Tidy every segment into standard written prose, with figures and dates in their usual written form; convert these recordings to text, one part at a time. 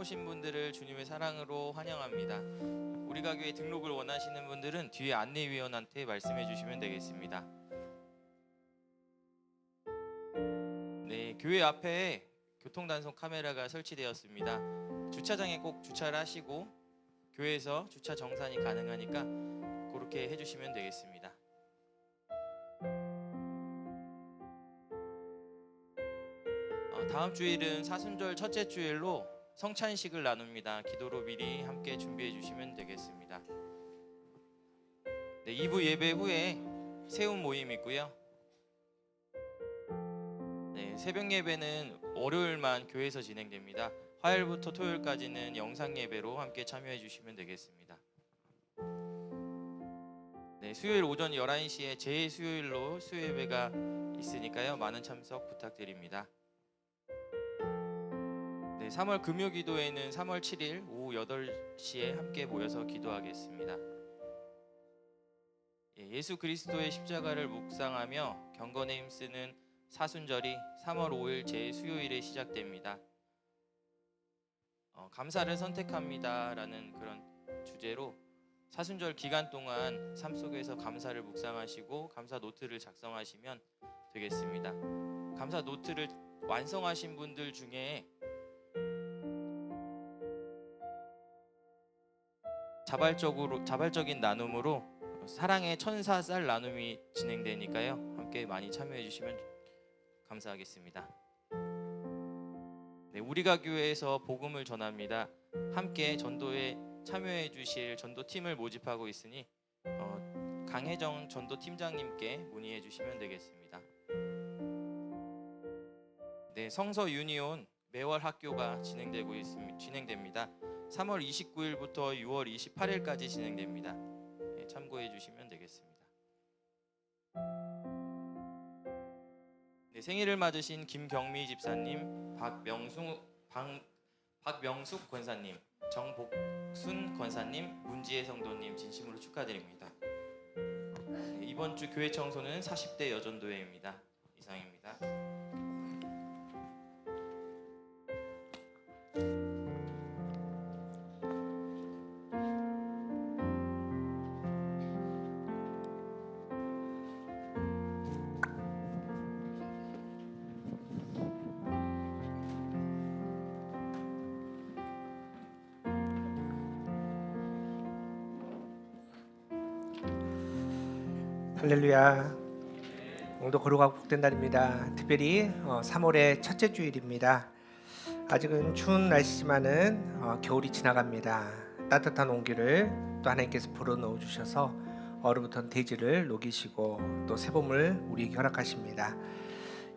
오신 분들을 주님의 사랑으로 환영합니다. 우리가 교회 등록을 원하시는 분들은 뒤에 안내위원한테 말씀해 주시면 되겠습니다. 네, 교회 앞에 교통단속 카메라가 설치되었습니다. 주차장에 꼭 주차를 하시고 교회에서 주차 정산이 가능하니까 그렇게 해주시면 되겠습니다. 다음 주일은 사순절 첫째 주일로 성찬식을 나눕니다. 기도로 미리 함께 준비해 주시면 되겠습니다. 네, 2부 예배 후에 세움 모임 있고요. 네, 새벽 예배는 월요일만 교회에서 진행됩니다. 화요일부터 토요일까지는 영상 예배로 함께 참여해 주시면 되겠습니다. 네, 수요일 오전 11시에 제2수요일로 수요 예배가 있으니까요. 많은 참석 부탁드립니다. 네, 3월 금요기도회는 3월 7일 오후 8시에 함께 모여서 기도하겠습니다. 예수 그리스도의 십자가를 묵상하며 경건에 힘쓰는 사순절이 3월 5일 제2수요일에 시작됩니다. 감사를 선택합니다 라는 그런 주제로 사순절 기간 동안 삶 속에서 감사를 묵상하시고 감사 노트를 작성하시면 되겠습니다. 감사 노트를 완성하신 분들 중에 자발적인 나눔으로 사랑의 천사 쌀 나눔이 진행되니까요. 함께 많이 참여해 주시면 감사하겠습니다. 네, 우리가 교회에서 복음을 전합니다. 함께 전도에 참여해 주실 전도팀을 모집하고 있으니 강혜정 전도팀장님께 문의해 주시면 되겠습니다. 네, 성서 유니온 매월 학교가 진행됩니다. 3월 29일부터 6월 28일까지 진행됩니다. 네, 참고해 주시면 되겠습니다. 네, 생일을 맞으신 김경미 집사님, 박명숙 권사님, 정복순 권사님, 문지혜 성도님 진심으로 축하드립니다. 네, 이번 주 교회 청소는 40대 여전도회입니다. 이상입니다. 할렐루야. 오늘도 거룩하고 복된 날입니다. 특별히 3월의 첫째 주일입니다. 아직은 추운 날씨지만은 겨울이 지나갑니다. 따뜻한 온기를 또 하나님께서 불어넣어 주셔서 얼어붙은 대지를 녹이시고 또 새봄을 우리에게 허락하십니다.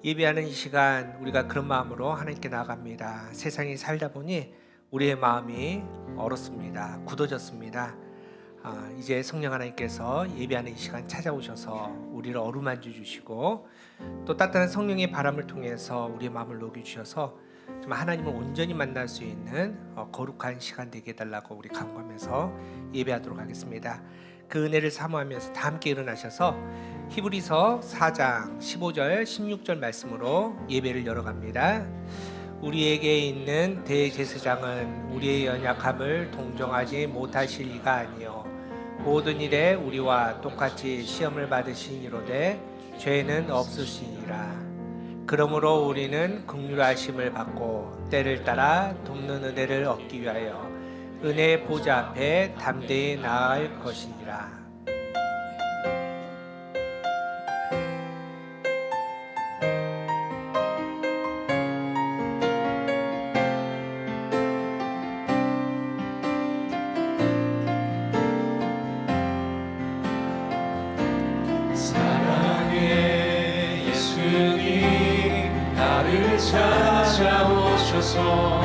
예배하는 이 시간 우리가 그런 마음으로 하나님께 나아갑니다. 세상이 살다 보니 우리의 마음이 얼었습니다. 굳어졌습니다. 이제 성령 하나님께서 예배하는 이 시간 찾아오셔서 우리를 어루만져 주시고 또 따뜻한 성령의 바람을 통해서 우리의 마음을 녹여주셔서 정말 하나님을 온전히 만날 수 있는 거룩한 시간 되게 해달라고 우리 간구하면서 예배하도록 하겠습니다. 그 은혜를 사모하면서 다 함께 일어나셔서 히브리서 4장 15절 16절 말씀으로 예배를 열어갑니다. 우리에게 있는 대제사장은 우리의 연약함을 동정하지 못하실 이가 아니요 모든 일에 우리와 똑같이 시험을 받으시니로되 죄는 없으시니라. 그러므로 우리는 긍휼하심을 받고 때를 따라 돕는 은혜를 얻기 위하여 은혜의 보좌 앞에 담대히 나아갈 것이니라. 찾아오셔서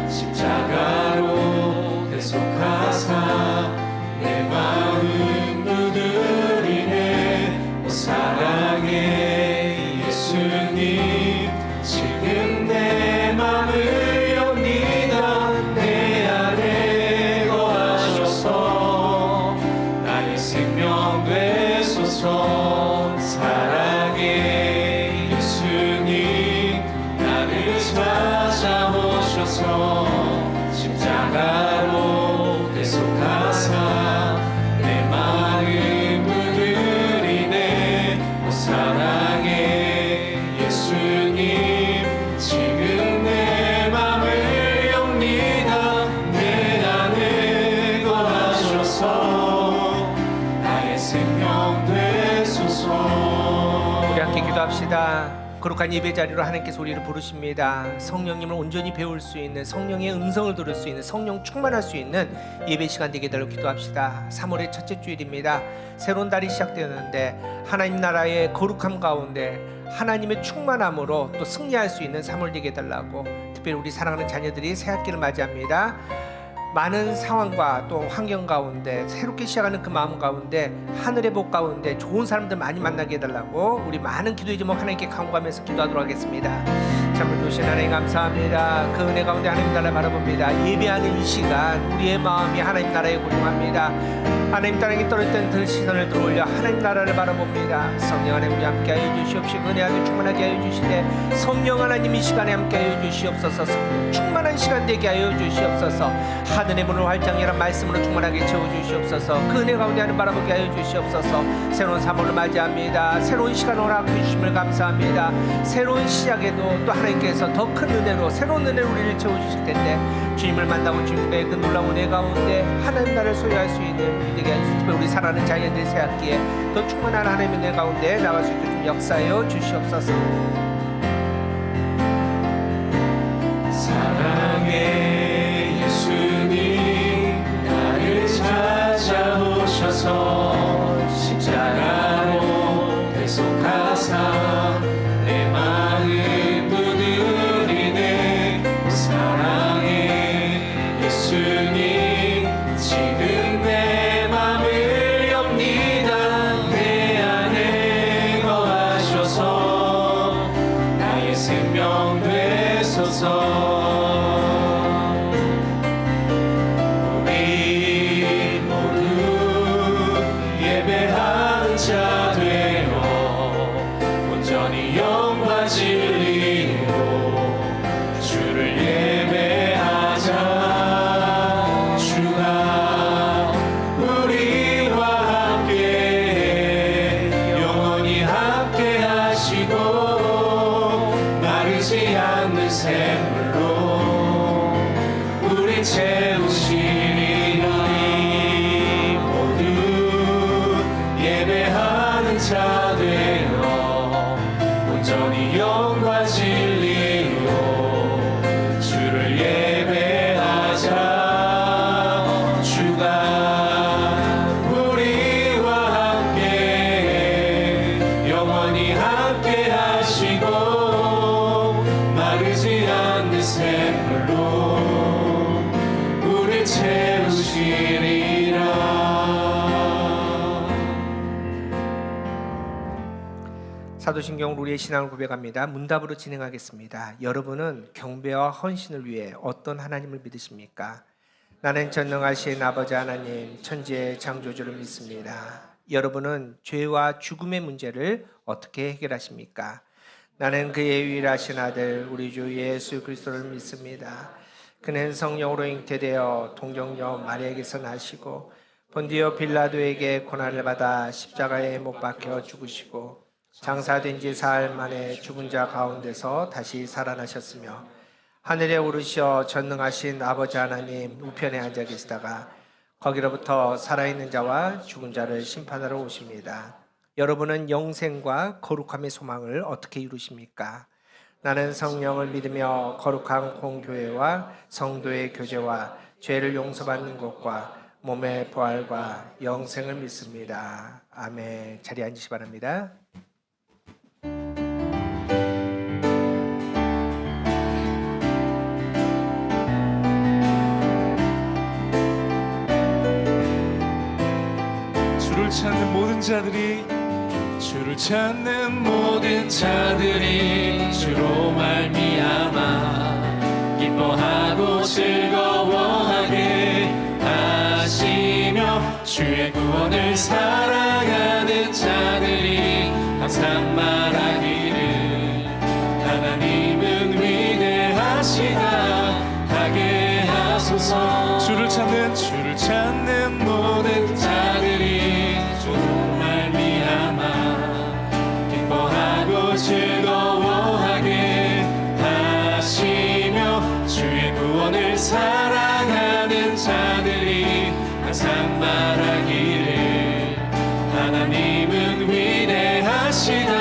십자가로 대속하사 내 마음 두드리네. 오 사랑의 예수님 지금 내 마음을 엽니다. 내 안에 거하셔서 나의 생명 되소서. 사랑의 예수님 찾아오셔서 기도합시다. 거룩한 예배 자리로 하나님께서 우리를 부르십니다. 성령님을 온전히 배울 수 있는, 성령의 음성을 들을 수 있는, 성령 충만할 수 있는 예배 시간 되게 달라고 기도합시다. 3월의 첫째 주일입니다. 새로운 달이 시작되었는데 하나님 나라의 거룩함 가운데 하나님의 충만함으로 또 승리할 수 있는 3월 되게 달라고, 특별히 우리 사랑하는 자녀들이 새 학기를 맞이합니다. 많은 상황과 또 환경 가운데 새롭게 시작하는 그 마음 가운데 하늘의 복 가운데 좋은 사람들 많이 만나게 해달라고 우리 많은 기도의 제목 하나님께 간구하면서 기도하도록 하겠습니다. 참을 주신 하나님 감사합니다. 그 은혜 가운데 하나님 나라를 바라봅니다. 예배하는 이 시간 우리의 마음이 하나님 나라에 고정합니다. 하나님 땅에 떨어졌던 그 시선을 들어올려 하나님 나라를 바라봅니다. 성령 하나님 우리 함께하여 주시옵시고 은혜하게 충만하게 하여 주시되 성령 하나님 이 시간에 함께하여 주시옵소서. 충만한 시간 되게 하여 주시옵소서. 하늘의 문을 활짝 열어 말씀으로 충만하게 채워주시옵소서. 그 은혜 가운데 하나님 바라보게 하여 주시옵소서. 새로운 3월을 맞이합니다. 새로운 시간을 허락해 주심을 감사합니다. 새로운 시작에도 또 하나님께서 더 큰 은혜로 새로운 은혜로 우리를 채워주실 텐데 주님을 만나고 주님의 그 놀라운 은혜 가운데 하나님 나라를 소유할 수 있는 우리 되게 하여 주시옵소서. 우리 사랑하는 자녀들 새 학기에 더 충만한 하나님의 은혜 가운데 나갈 수 있도록 역사하여 주시옵소서. 사랑의 예수님 나를 찾아오셔서 십자가로 대속하사 내 마음 두드리네. 사랑의 예수님 지금 내 맘을 엽니다. 내 안에 거하셔서 나의 생명 되소서. 자 되어 온전히 영과 진리로 주를 예배하자. 주가 우리와 함께 영원히 함께 하시고 마르지 않는 샘물로 우리 채우시리라. 예배하는 자 되어 온전히 영과 진리로 주를 예배하자. 주가 우리와 함께 영원히 함께 하시고 마르지 않는 샘물로 우리 채우시리라. 사도신경 우리의 신앙을 고백합니다. 문답으로 진행하겠습니다. 여러분은 경배와 헌신을 위해 어떤 하나님을 믿으십니까? 나는 전능하신 아버지 하나님 천지의 창조주를 믿습니다. 여러분은 죄와 죽음의 문제를 어떻게 해결하십니까? 나는 그의 유일하신 아들 우리 주 예수 그리스도를 믿습니다. 그는 성령으로 잉태되어 동정녀 마리아에게서 나시고 본디오 빌라도에게 고난을 받아 십자가에 못 박혀 죽으시고 장사된 지 사흘 만에 죽은 자 가운데서 다시 살아나셨으며 하늘에 오르셔 전능하신 아버지 하나님 우편에 앉아 계시다가 거기로부터 살아있는 자와 죽은 자를 심판하러 오십니다. 여러분은 영생과 거룩함의 소망을 어떻게 이루십니까? 나는 성령을 믿으며 거룩한 공교회와 성도의 교제와 죄를 용서받는 것과 몸의 부활과 영생을 믿습니다. 아멘. 자리에 앉으시 기 바랍니다. 주를 찾는 모든 자들이 주를 찾는 모든 자들이 주로 말미암아 기뻐하고 즐거워하게 하시며 주의 구원을 사랑하는 자들이 항상 말하기를 하나님은 위대하시다 하게 하소서. 주를 찾는 모든 자들이 주로 말미암아 기뻐하고 즐거워하게 하시며 주의 구원을 사랑하는 자들이 항상 말하기를 하나님은 위대하시다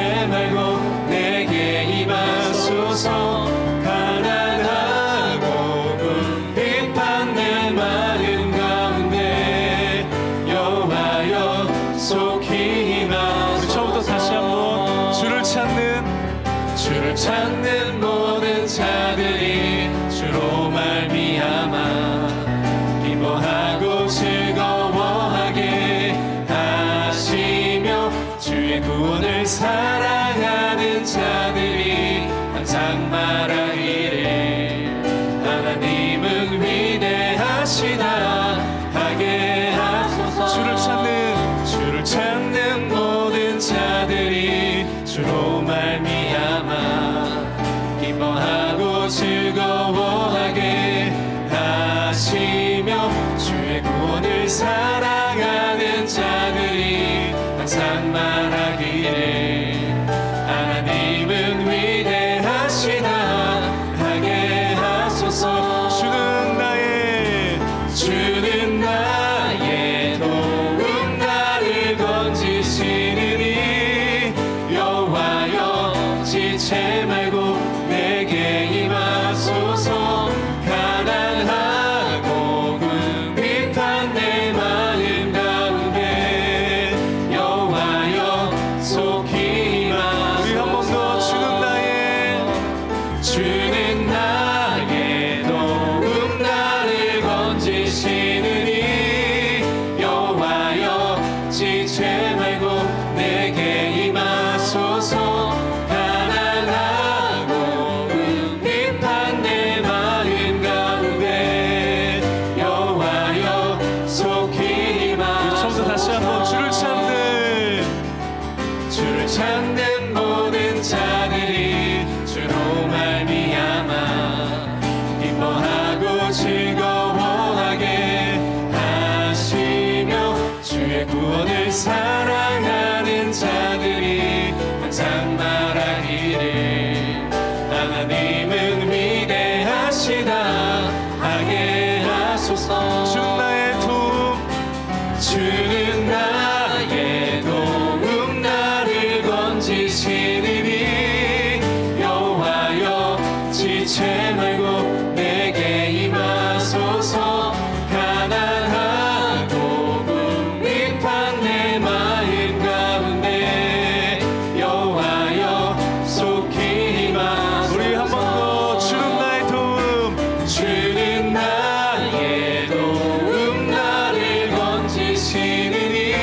지체 말고 내게 임하소서. 가난하고 궁핍한 내 마음 가운데 여호와여 속히 임하소서. 처음부터 다시 한번 주를 찾는 모든 자들이 주로 말미암아 기뻐하고 즐거워하게 하시며 주의 구원을 사랑하는 자들이 항상 말하기를 하나님은 위대하시다 하게 하소서. 주를 찾는 모든 자들이 주로 말미암아 기뻐하고 즐거워하게 하시며 주의 구원을 사랑하는 자들이 항상 말하기를 하나님은 위대하시다 하게 하소서. 주는 나의 도움 나를 건지시느니 여호와여 지체 말고 내게 임하소서. 가난하고 궁핍한 내 마음 가운데 여호와여 속히 임하소서. 우리 한 번 더. 주는 나의 도움 나를 건지시느니 여호와여 지체 말고 내게 임하소서. 가난하고 궁핍한 내 마음 가운데 여호와여 속히 임하소서. 처음부터 다시 한번. 주를 찾는 모든 자들이 주로 말미암아 기뻐하고 즐거워하게 하시며 주의 구원을 사랑하는 자들이 항상 말하기를 하나님은 위대하시다 하게 하소서. 주는 나의 도움 나를 건지시느니 여호와여 지체 말고 내게 임하소서. 가난하고 궁핍한 내 마음 가운데 여호와여 속히 임하소서. 우리 한 번 더. 주는 나의 도움 나를 건지시느니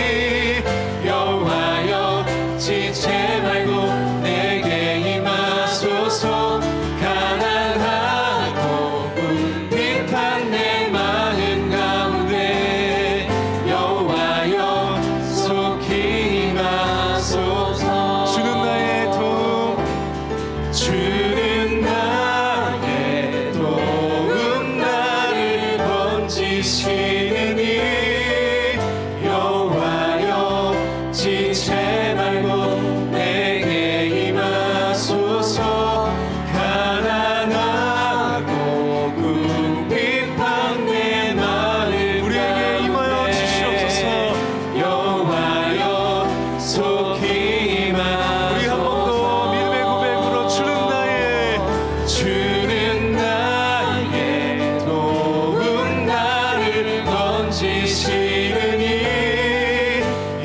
여호와여 지체 말고 내게 임하소서. 가난하고 궁핍한 내 마음 가운데 여호와여 속히 임하소서. 주는 나의 도움 나를 건지시느니 여호와여 지체 말고 내게 임하소서. 가난하고 궁핍한 내 마음 우리에게 임하여 주시옵소서. 여호와여 속히 임하소서. 우리 한 번 더 믿음의 고백으로. 주는 나의 도움 나를 건지시느니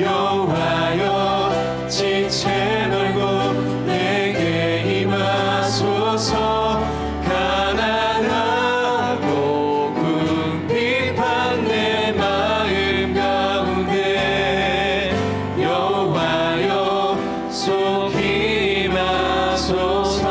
여호와여 지체 말고 내게 임하소서. 가난하고 궁핍한 내 마음 가운데 여호와여 속히 임하소서.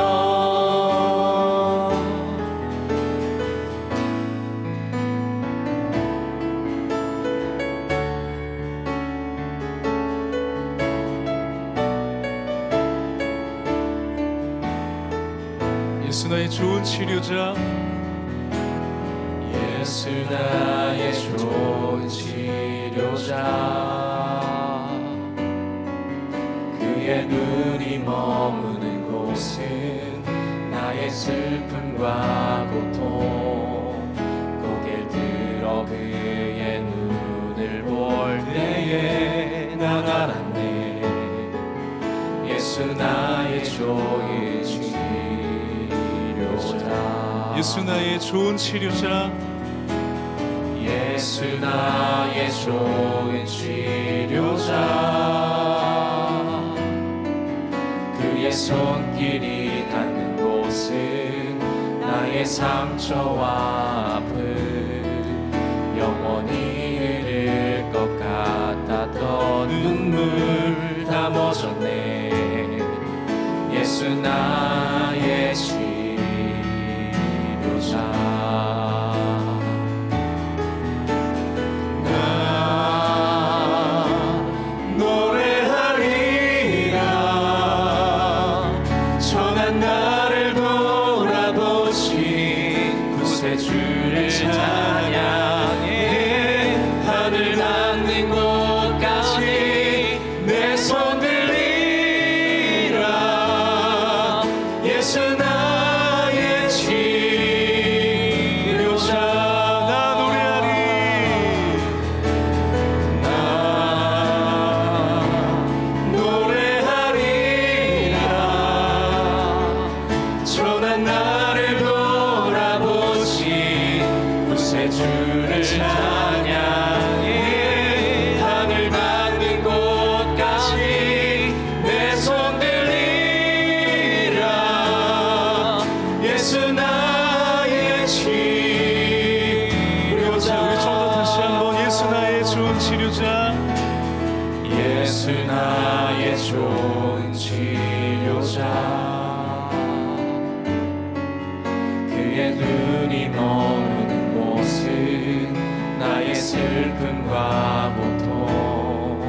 예수 나의 좋은 치료자. 예수 나의 좋은 치료자. 그의 눈이 머무는 곳은 나의 슬픔과 고통. 고개를 들어 그의 눈을 볼 때에 난 알았네. 예수 예수 나의 좋은 치료자 예수 나의 좋은 치료자 예수 나의 좋은 치료자 그의 손길이 닿는 곳은 나의 상처와 아픔 영원히 흐를 것 같았던 눈물 다 멎었네 예수 나의 치료자 주를 찬양해 하늘 닿는 곳까지 내 손 들리라 예수 나의 치료자 나 노래하리 나 노래하리라 전한 나를 주를 찬양해 하늘 닿는 곳까지 내 손 들리라 예수 나의 치료자 우리 처음부터 다시 한번 예수 나의 좋은 치료자 예수 나의 좋은 치료자 그의 눈이 머무는 나의 슬픔과 고통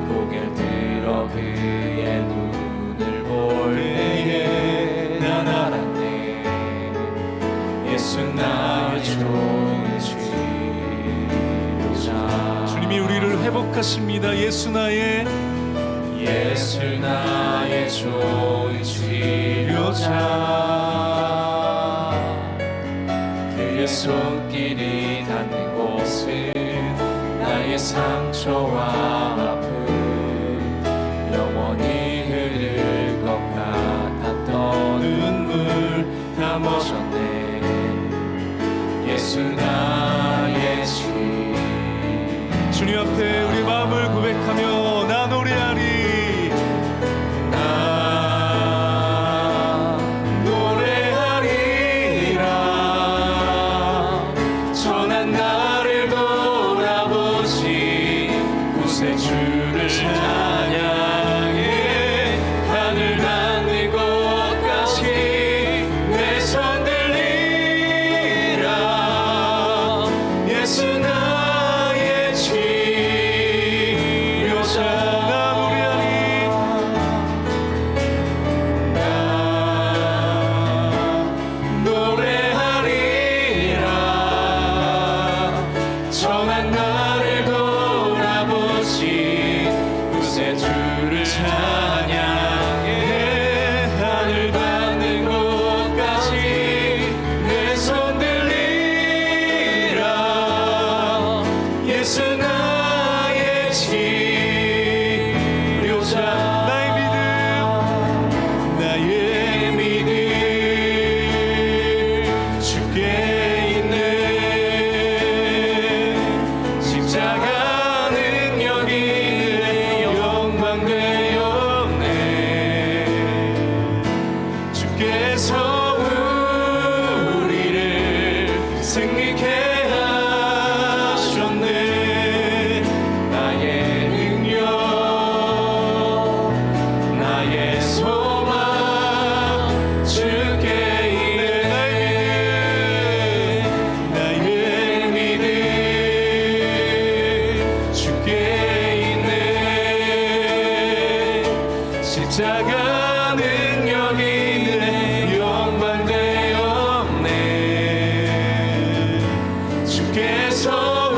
고개를 들어 그의 눈을 볼 때에 난 알았네 예수 나의 좋은 치료자 주님이 우리를 회복하십니다 예수 나의 좋은 치료자 그의 손길이 닿는 곳은 나의 상처와 아픔 영원히 흐를 것 같았던 눈물 다 멎었네 예수 나의 주님 앞에 우리 마음을 고백하며 나 노래하리 주를 찬양해 하늘 닿는 곳까지 내 손 들리라 예수 나의 치료자 나 노래하리 나 노래하리라 정한 나를 그새 주를 찬양해 하늘 닿는 곳까지 내 손 들리라 예수 나의 치료자 나의 믿음 주께 있는 십자가 주께서 우리를 승리케 하셨네 나의 능력 나의 소망 주께 있네 나의 믿음 주께 있네 십자가 능력이 주께서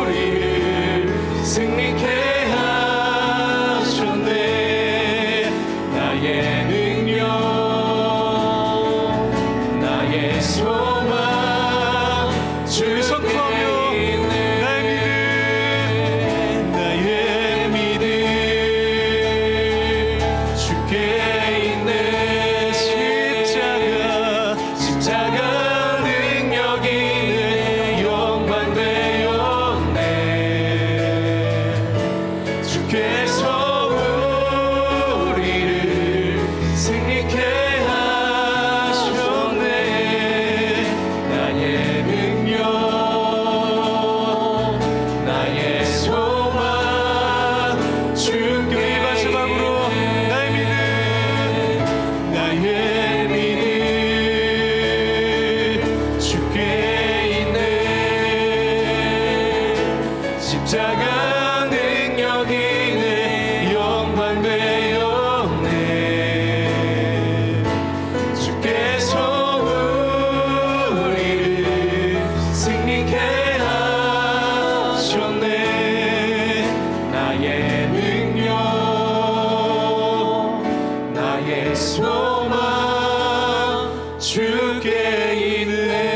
우리를 승리케 하셨네 나의 능력 나의 소망 주 선포하며 나의 믿음 소망 주께 있네.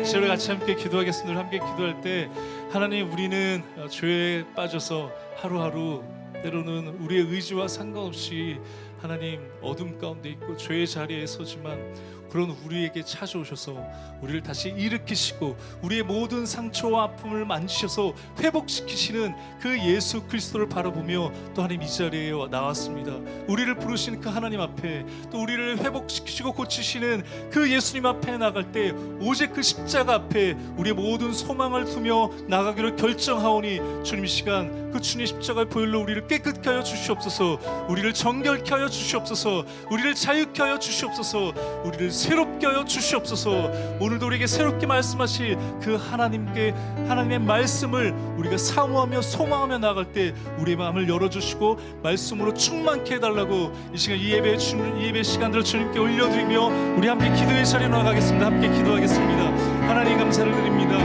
저를 같이 함께 기도하겠습니다. 함께 기도할 때 하나님, 우리는 죄에 빠져서 하루하루 때로는 우리의 의지와 상관없이 하나님 어둠 가운데 있고 죄의 자리에 서지만 그런 우리에게 찾아오셔서 우리를 다시 일으키시고 우리의 모든 상처와 아픔을 만지셔서 회복시키시는 그 예수 그리스도를 바라보며 또 하나님 이 자리에 나왔습니다. 우리를 부르신 그 하나님 앞에, 또 우리를 회복시키시고 고치시는 그 예수님 앞에 나갈 때 오직 그 십자가 앞에 우리의 모든 소망을 두며 나가기로 결정하오니 주님, 이 시간 그 주님 십자가의 보혈로 우리를 깨끗게 하여 주시옵소서. 우리를 정결케 하여 주시옵소서. 우리를 자유케 하여 주시옵소서. 우리를 새롭게 하여 주시옵소서. 오늘도 우리에게 새롭게 말씀하실 그 하나님의 말씀을 우리가 사모하며 소망하며 나갈 때 우리의 마음을 열어주시고 말씀으로 충만케 해달라고 이 시간 이 예배 시간들을 주님께 올려드리며 우리 함께 기도의 자리에 나가겠습니다. 함께 기도하겠습니다. 하나님, 감사를 드립니다.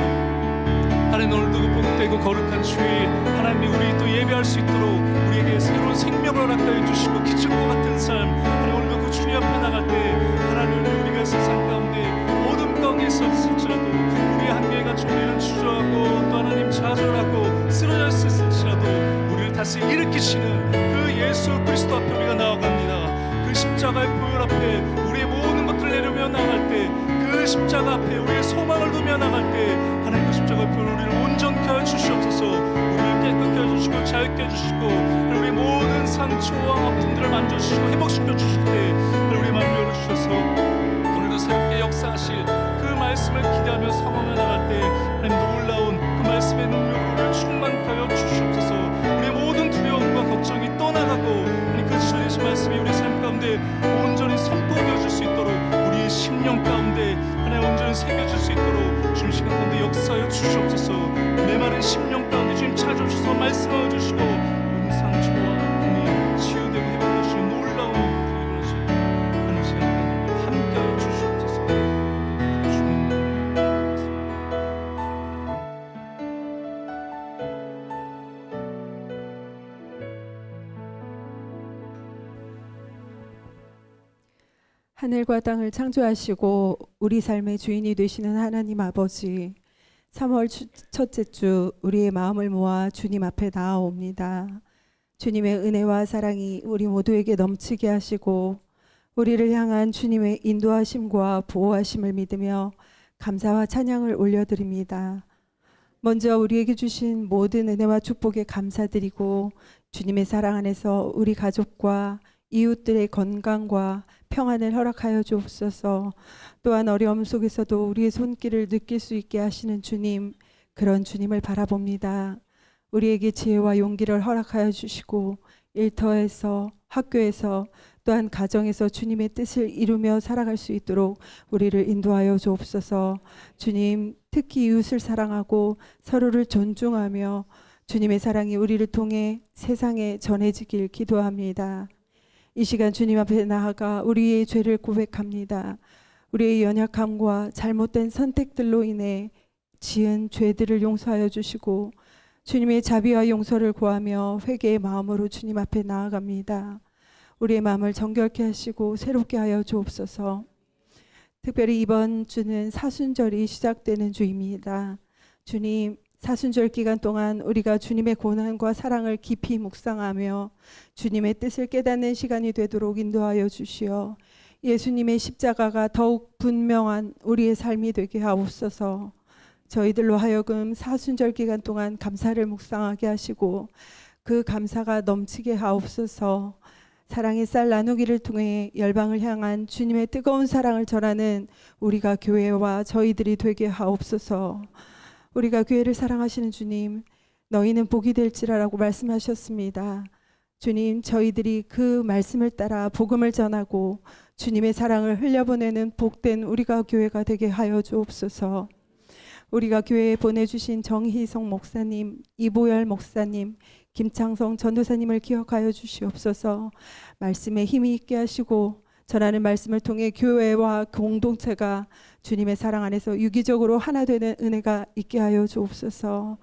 하나님, 오늘도 복되고 거룩한 주일 하나님이 우리 또 예배할 수 있도록 우리에게 새로운 생명을 허락하여 주시고 기적과 같은 삶, 하나님 오늘도 그 주님 앞에 나갈 때 하나님, 우리가 세상 가운데 어둠 가운데 있었을지라도 우리의 한계가 종일은 주저하고 또 하나님 좌절하고 쓰러져 있을지라도 우리를 다시 일으키시는 그 예수 그리스도 앞에 우리가 나아갑니다. 그 십자가의 보혈 앞에 우리의 모든 것들을 내려며 나갈 때, 그 십자가 앞에 우리의 소망을 두며 나갈 때 하나님 그 십자가의 보혈 우리를 온전케 하여 주시옵소서. 우리를 깨끗게 하여 주시고 자유케 해주시고 우리의 모든 상처와 아픔들을 만져주시고 회복시켜 주실 때 우리의 마음을 열어주셔서 오늘도 새롭게 역사하실 그 말씀을 기대하며 사모하며 나갈 때 하나님 놀라운 그 말씀의 능력으로 우리를 충만케 하여 주시옵소서. 우리의 모든 두려움과 걱정이 떠나가고 하나님 그 진리신 말씀이 우리의 삶 가운데 온전히 선포되어질 수 있도록 우리의 심령 가운데 하나님 온전히 새겨질 수 있도록 주님 시간 가운데 역사하여 주시옵소서. 메마른 심령 가운데 주님 찾아주셔서 말씀하여 주시고 모든 상처와 아픔이 치유되고 회복되시는 놀라운 일들이 일어나시는 하나님 시간 가운데 함께하여 주시옵소서. 주님 하늘과 땅을 창조하시고 우리 삶의 주인이 되시는 하나님 아버지, 3월 첫째 주 우리의 마음을 모아 주님 앞에 나아옵니다. 주님의 은혜와 사랑이 우리 모두에게 넘치게 하시고 우리를 향한 주님의 인도하심과 보호하심을 믿으며 감사와 찬양을 올려드립니다. 먼저 우리에게 주신 모든 은혜와 축복에 감사드리고 주님의 사랑 안에서 우리 가족과 이웃들의 건강과 평안을 허락하여 주옵소서. 또한 어려움 속에서도 우리의 손길을 느낄 수 있게 하시는 주님, 그런 주님을 바라봅니다. 우리에게 지혜와 용기를 허락하여 주시고 일터에서, 학교에서, 또한 가정에서 주님의 뜻을 이루며 살아갈 수 있도록 우리를 인도하여 주옵소서. 주님, 특히 이웃을 사랑하고 서로를 존중하며 주님의 사랑이 우리를 통해 세상에 전해지길 기도합니다. 이 시간 주님 앞에 나아가 우리의 죄를 고백합니다. 우리의 연약함과 잘못된 선택들로 인해 지은 죄들을 용서하여 주시고 주님의 자비와 용서를 구하며 회개의 마음으로 주님 앞에 나아갑니다. 우리의 마음을 정결케 하시고 새롭게 하여 주옵소서. 특별히 이번 주는 사순절이 시작되는 주입니다. 주님, 사순절 기간 동안 우리가 주님의 고난과 사랑을 깊이 묵상하며 주님의 뜻을 깨닫는 시간이 되도록 인도하여 주시어 예수님의 십자가가 더욱 분명한 우리의 삶이 되게 하옵소서. 저희들로 하여금 사순절 기간 동안 감사를 묵상하게 하시고 그 감사가 넘치게 하옵소서. 사랑의 쌀 나누기를 통해 열방을 향한 주님의 뜨거운 사랑을 전하는 우리가 교회와 저희들이 되게 하옵소서. 우리가 교회를 사랑하시는 주님, 너희는 복이 될지라라고 말씀하셨습니다. 주님, 저희들이 그 말씀을 따라 복음을 전하고 주님의 사랑을 흘려보내는 복된 우리가 교회가 되게 하여 주옵소서. 우리가 교회에 보내주신 정희성 목사님, 이보열 목사님, 김창성 전도사님을 기억하여 주시옵소서. 말씀에 힘이 있게 하시고 전하는 말씀을 통해 교회와 공동체가 주님의 사랑 안에서 유기적으로 하나 되는 은혜가 있게 하여 주옵소서.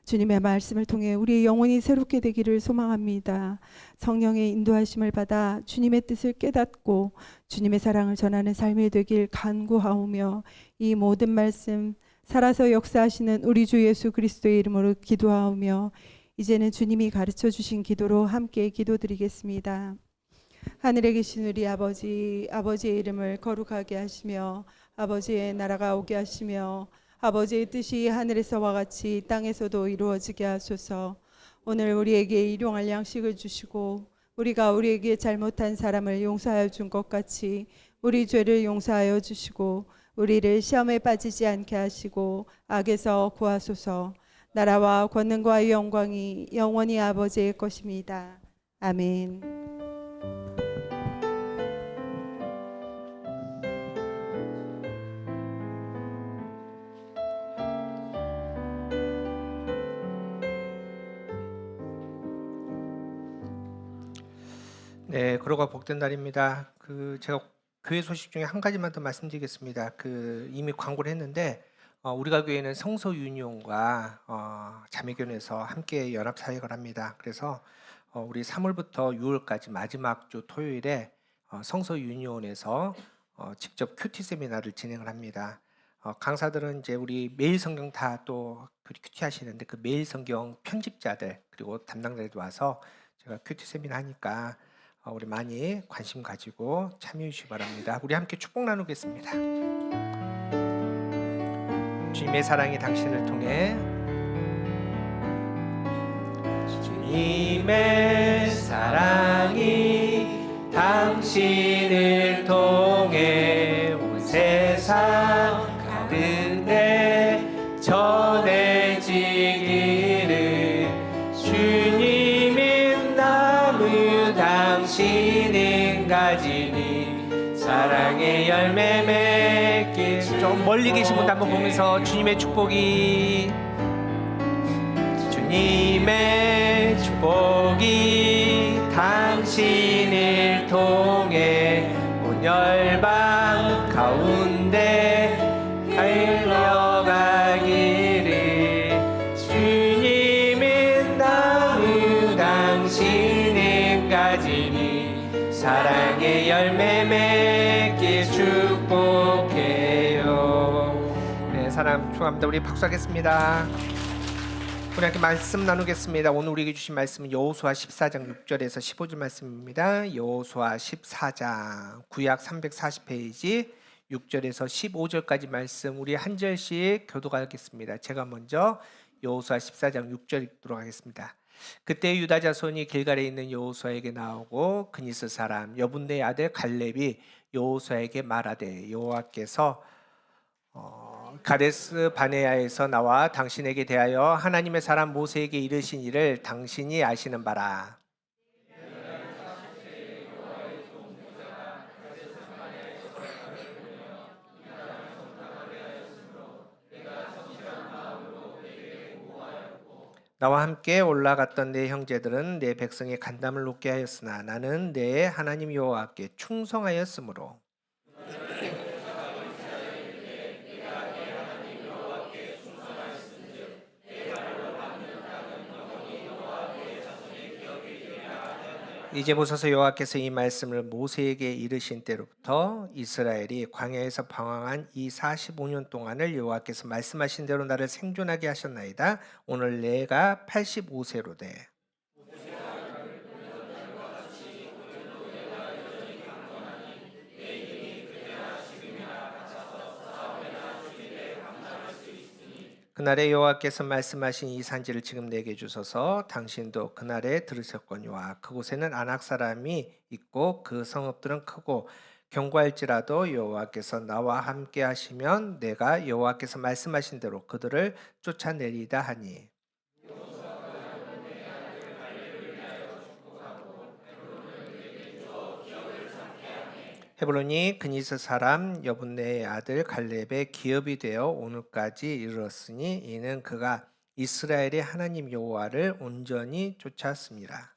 주님의 말씀을 통해 우리의 영혼이 새롭게 되기를 소망합니다. 성령의 인도하심을 받아 주님의 뜻을 깨닫고 주님의 사랑을 전하는 삶이 되길 간구하오며 이 모든 말씀 살아서 역사하시는 우리 주 예수 그리스도의 이름으로 기도하오며 이제는 주님이 가르쳐 주신 기도로 함께 기도드리겠습니다. 하늘에 계신 우리 아버지, 아버지의 이름을 거룩하게 하시며 아버지의 나라가 오게 하시며 아버지의 뜻이 하늘에서와 같이 땅에서도 이루어지게 하소서. 오늘 우리에게 일용할 양식을 주시고 우리가 우리에게 잘못한 사람을 용서하여 준 것 같이 우리 죄를 용서하여 주시고 우리를 시험에 빠지지 않게 하시고 악에서 구하소서. 나라와 권능과 영광이 영원히 아버지의 것입니다. 아멘. 네, 거룩하고 복된 날입니다. 제가 교회 소식 중에 한 가지만 더 말씀드리겠습니다. 이미 광고를 했는데 우리가 교회는 성서 유니온과 자매교회에서 함께 연합 사역을 합니다. 그래서 우리 3월부터 6월까지 마지막 주 토요일에 성서 유니온에서 직접 큐티 세미나를 진행을 합니다. 강사들은 이제 우리 매일 성경 다 또 큐티 하시는데 그 매일 성경 편집자들 그리고 담당자들도 와서 제가 큐티 세미나 하니까 우리 많이 관심 가지고 참여해 주시기 바랍니다. 우리 함께 축복 나누겠습니다. 주님의 사랑이 당신을 통해 주님의 사랑이 당신을 통해 온 세상 가운데 전해지기를 주님의 나무 당신은 가지니 사랑의 열매 맺길. 좀 멀리 계신 분도 한번 보면서 주님의 축복이 주님의 축복이 당신을 통해 온 열방 가운데 흘러가기를 주님은 나무 당신은 가지니 사랑의 열매 맺길 축복해요. 네, 사랑 축하합니다. 우리 박수하겠습니다. 우리 함께 말씀 나누겠습니다. 오늘 우리에게 주신 말씀은 여호수아 14장 6절에서 15절 말씀입니다. 여호수아 14장 구약 340페이지 6절에서 15절까지 말씀 우리 한 절씩 교독하겠습니다. 제가 먼저 여호수아 14장 6절 읽도록 하겠습니다. 그때 유다 자손이 길갈에 있는 여호수아에게 나오고 그니스 사람 여분네의 아들 갈렙이 여호수아에게 말하되 여호와께서 가데스 바네아에서 나와 당신에게 대하여 하나님의 사람 모세에게 이르신 일을 당신이 아시는 바라. 나와 함께 올라갔던 내 형제들은 내 백성의 간담을 높게 하였으나 나는 내 하나님 여호와께 충성하였으므로 이제 보소서 여호와께서 이 말씀을 모세에게 이르신 때로부터 이스라엘이 광야에서 방황한 이 45년 동안을 여호와께서 말씀하신 대로 나를 생존하게 하셨나이다. 오늘 내가 85세로 돼. 그날에 여호와께서 말씀하신 이 산지를 지금 내게 주소서. 당신도 그날에 들으셨거니와 그곳에는 아낙 사람이 있고 그 성읍들은 크고 견고할지라도 여호와께서 나와 함께 하시면 내가 여호와께서 말씀하신 대로 그들을 쫓아내리다 하니. 헤브론이 그니스 사람 여분네의 아들 갈렙의 기업이 되어 오늘까지 이르렀으니 이는 그가 이스라엘의 하나님 여호와를 온전히 쫓았습니다.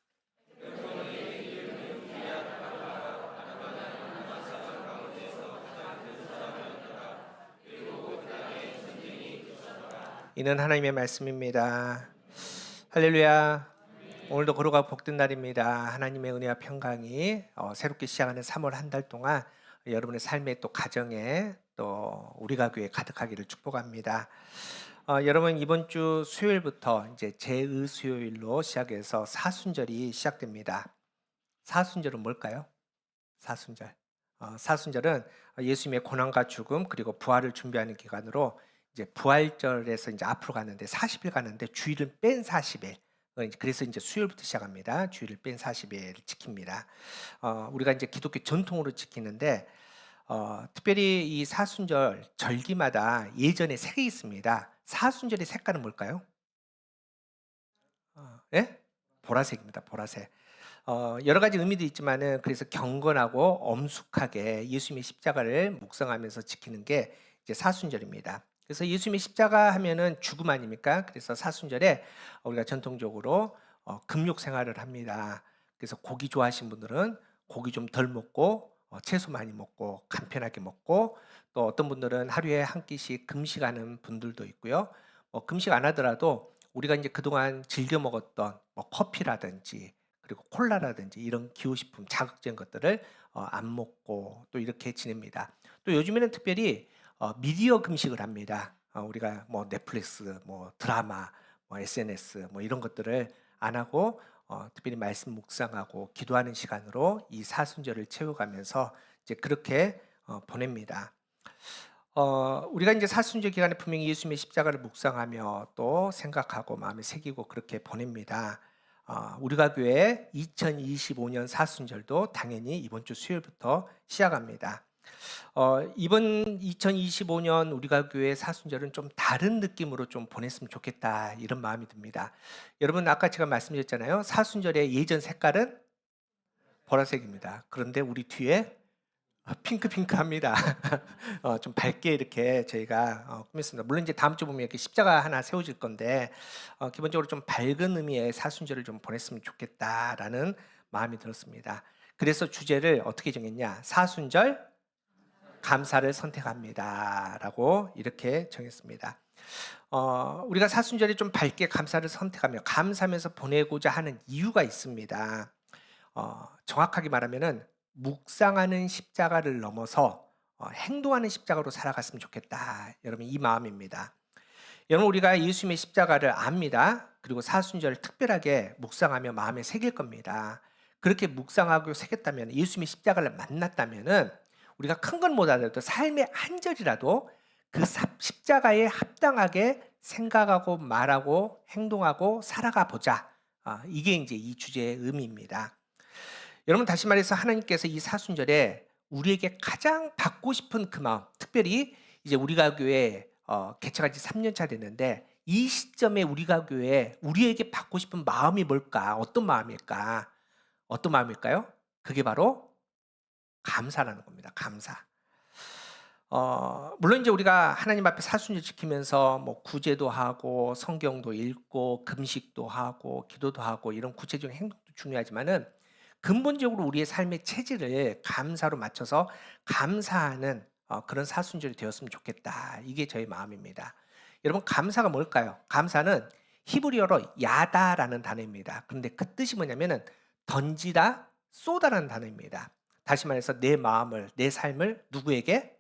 이는 하나님의 말씀입니다. 할렐루야. 오늘도 거룩하고 복된 날입니다. 하나님의 은혜와 평강이 새롭게 시작하는 3월 한 달 동안 여러분의 삶에 또 가정에 또 우리 가교에 가득하기를 축복합니다. 여러분 이번 주 수요일부터 이제 제의수요일로 시작해서 사순절이 시작됩니다. 사순절은 뭘까요? 사순절. 사순절은 예수님의 고난과 죽음 그리고 부활을 준비하는 기간으로 이제 부활절에서 이제 앞으로 가는데 40일 가는데 주일을 뺀 40일. 그래서 이제 수요일부터 시작합니다. 주일을 뺀 40일을 지킵니다. 우리가 이제 기독교 전통으로 지키는데 특별히 이 사순절 절기마다 예전에 색이 있습니다. 사순절의 색깔은 뭘까요? 예? 보라색입니다. 보라색. 여러 가지 의미도 있지만은 그래서 경건하고 엄숙하게 예수님의 십자가를 묵상하면서 지키는 게 이제 사순절입니다. 그래서 예수님의 십자가 하면은 죽음 아닙니까? 그래서 사순절에 우리가 전통적으로 금욕 생활을 합니다. 그래서 고기 좋아하시는 분들은 고기 좀 덜 먹고 채소 많이 먹고 간편하게 먹고 또 어떤 분들은 하루에 한 끼씩 금식하는 분들도 있고요. 금식 안 하더라도 우리가 이제 그동안 즐겨 먹었던 커피라든지 그리고 콜라라든지 이런 기호식품 자극적인 것들을 안 먹고 또 이렇게 지냅니다. 또 요즘에는 특별히 미디어 금식을 합니다. 우리가 뭐 넷플릭스, 뭐 드라마, 뭐 SNS 뭐 이런 것들을 안 하고 특별히 말씀 묵상하고 기도하는 시간으로 이 사순절을 채워가면서 이제 그렇게 보냅니다. 우리가 이제 사순절 기간에 분명히 예수님의 십자가를 묵상하며 또 생각하고 마음에 새기고 그렇게 보냅니다. 우리가 교회 2025년 사순절도 당연히 이번 주 수요일부터 시작합니다. 이번 2025년 우리가 교회 사순절은 좀 다른 느낌으로 좀 보냈으면 좋겠다 이런 마음이 듭니다. 여러분 아까 제가 말씀드렸잖아요. 사순절의 예전 색깔은 보라색입니다. 그런데 우리 뒤에 핑크핑크합니다. 좀 밝게 이렇게 저희가 꾸몄습니다. 물론 이제 다음 주 보면 이렇게 십자가 하나 세워질 건데 기본적으로 좀 밝은 의미의 사순절을 좀 보냈으면 좋겠다라는 마음이 들었습니다. 그래서 주제를 어떻게 정했냐? 사순절 감사를 선택합니다라고 이렇게 정했습니다. 우리가 사순절에 좀 밝게 감사를 선택하며 감사하면서 보내고자 하는 이유가 있습니다. 정확하게 말하면은 묵상하는 십자가를 넘어서 행동하는 십자가로 살아갔으면 좋겠다. 여러분 이 마음입니다. 여러분 우리가 예수님의 십자가를 압니다. 그리고 사순절을 특별하게 묵상하며 마음에 새길 겁니다. 그렇게 묵상하고 새겼다면 예수님의 십자가를 만났다면은 우리가 큰 건 못하더라도 삶의 한 절이라도 그 십자가에 합당하게 생각하고 말하고 행동하고 살아가 보자. 이게 이제 이 주제의 의미입니다. 여러분 다시 말해서 하나님께서 이 사순절에 우리에게 가장 받고 싶은 그 마음, 특별히 이제 우리가 교회 개척한 지 3년 차 됐는데 이 시점에 우리가 교회 우리에게 받고 싶은 마음이 뭘까? 어떤 마음일까? 어떤 마음일까요? 그게 바로 감사라는 겁니다. 감사. 물론 이제 우리가 하나님 앞에 사순절 지키면서 뭐 구제도 하고 성경도 읽고 금식도 하고 기도도 하고 이런 구체적인 행동도 중요하지만은 근본적으로 우리의 삶의 체질을 감사로 맞춰서 감사하는 그런 사순절이 되었으면 좋겠다. 이게 저희 마음입니다. 여러분 감사가 뭘까요? 감사는 히브리어로 야다라는 단어입니다. 그런데 그 뜻이 뭐냐면은 던지다, 쏘다라는 단어입니다. 다시 말해서 내 마음을, 내 삶을 누구에게?